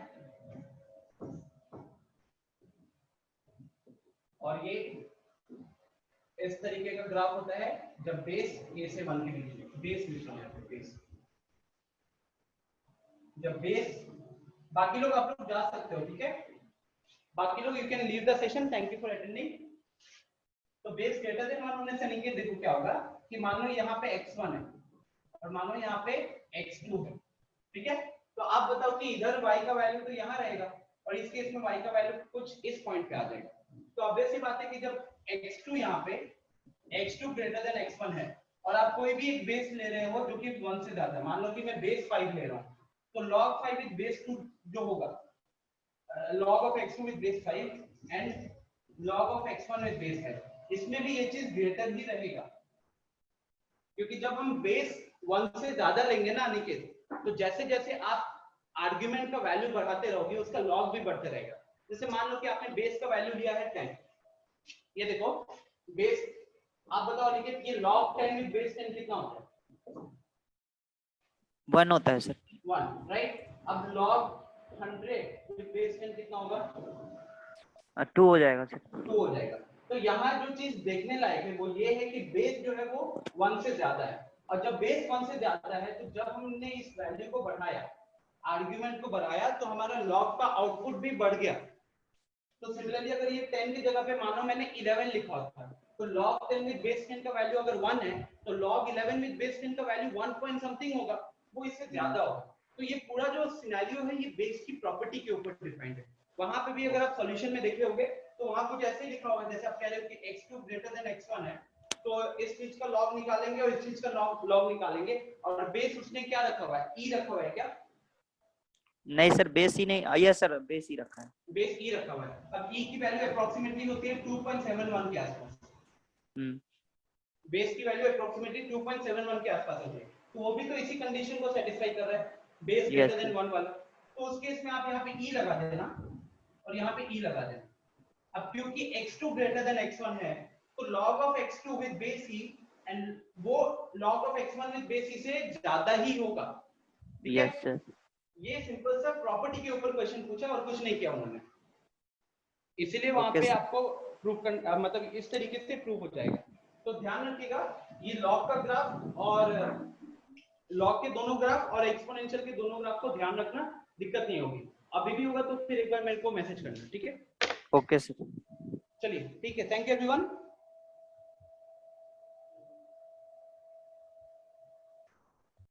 और ये इस तरीके का ग्राफ होता है जब बेस a से 1 के बीच में, बेस लिख रहा हूं बेस, जब बेस, बाकी लोग आप लोग जा सकते हो, ठीक है। बाकी लोग you can leave the session, thank you for attending. तो बेस ग्रेटर देन 1 होने से नहीं, देखो क्या होगा कि मान लो यहाँ पे x1 है और मान लो यहाँ पे x2 है, ठीक है। तो आप बताओ कि इधर y का वैल्यू तो यहाँ रहेगा और इस केस में y का वैल्यू कुछ इस पॉइंट पे आ जाएगा। तो ऑब्वियस सी बात है कि जब x2 यहाँ पे x2 ग्रेटर देन x1 है और आप कोई भी एक बेस ले रहे हो जो कि 1 से ज्यादा है, मान लो कि मैं बेस 5 ले रहा हूँ, तो log 5 विद बेस 2 जो होगा, log of x2 with base 5 and log of x1 with base 5, इसमें भी ये चीज ग्रेटर ही रहेगा, क्योंकि जब हम बेस 1 से ज्यादा लेंगे ना अनिकेत, तो जैसे जैसे आप आर्गुमेंट का वैल्यू बढ़ाते रहोगे उसका लॉग भी बढ़ते रहेगा। जैसे मान लो कि आपने बेस का वैल्यू लिया है 10, ये देखो बेस, आप बताओ अनिकेत ये log 10 with base 10 कितना होता है? 1 होता है सर। 1, राइट। अब log 100 with base 10 कितना होगा? 2 हो जाएगा सर। 2 हो जाएगा। तो यहाँ जो चीज देखने लायक है वो ये है कि बेस जो है वो 1 से ज्यादा है, और जब बेस 1 से ज्यादा है तो जब हमने इस वैल्यू को बढ़ाया, आर्गुमेंट को बढ़ाया, तो हमारा लॉग का आउटपुट भी बढ़ गया। तो सिमिलरली अगर ये 10 की जगह पे मानो मैंने 11 लिखा होता, तो log 10 विद बेस 10 का वैल्यू अगर 1 है तो log 11 विद बेस 10 का वैल्यू 1 पॉइंट समथिंग होगा, वो इससे ज्यादा होगा। तो ये पूरा जो सिनेरियो है ये बेस की प्रॉपर्टी के ऊपर डिपेंड है। वहां पे भी अगर आप सॉल्यूशन में देखे होंगे तो वहां कुछ ऐसे ही लिखा हुआ है, जैसे आप कह रहे हो कि x2 ग्रेटर देन x1 है, तो इस चीज का लॉग निकालेंगे और इस चीज का लॉग निकालेंगे, और बेस उसने क्या रखा हुआ है, e रखा हुआ है क्या? नहीं सर बेस ही नहीं, यस सर बेस ही रखा है। बेस e रखा हुआ है। अब e की वैल्यू अप्रोक्सीमेटली होती है 2.71 के आसपास। बेस की वैल्यू अप्रोक्सीमेटली 2.71 के आसपास होती है, तो वो भी तो इसी कंडीशन को सेटिस्फाई कर रहा है, बेस ग्रेटर देन 1 वाला। तो उस केस में आप यहाँ पे e लगा देना और यहाँ पे e लगा देना। अब क्योंकि x2 ग्रेटर देन x1 है, तो log of x2 with base e and वो log of x1 with base e से ज्यादा ही होगा। ठीक है? Yes sir. ये सिंपल सा प्रॉपर्टी के ऊपर क्वेश्चन पूछा और कुछ नहीं किया उन्होंने, इसीलिए वहां ओके पे सर। आपको प्रूव मतलब इस तरीके से प्रूव हो जाएगा। तो ध्यान रखिएगा, ये लॉग का ग्राफ और लॉग के दोनों ग्राफ और एक्सपोनेंशियल के दोनों ग्राफ को ध्यान रखना, दिक्कत नहीं होगी। अभी भी होगा तो फिर एक बार मेरे को मैसेज करना, ठीक है? Okay sir. चलिए ठीक है, थैंक यू एवरीवन।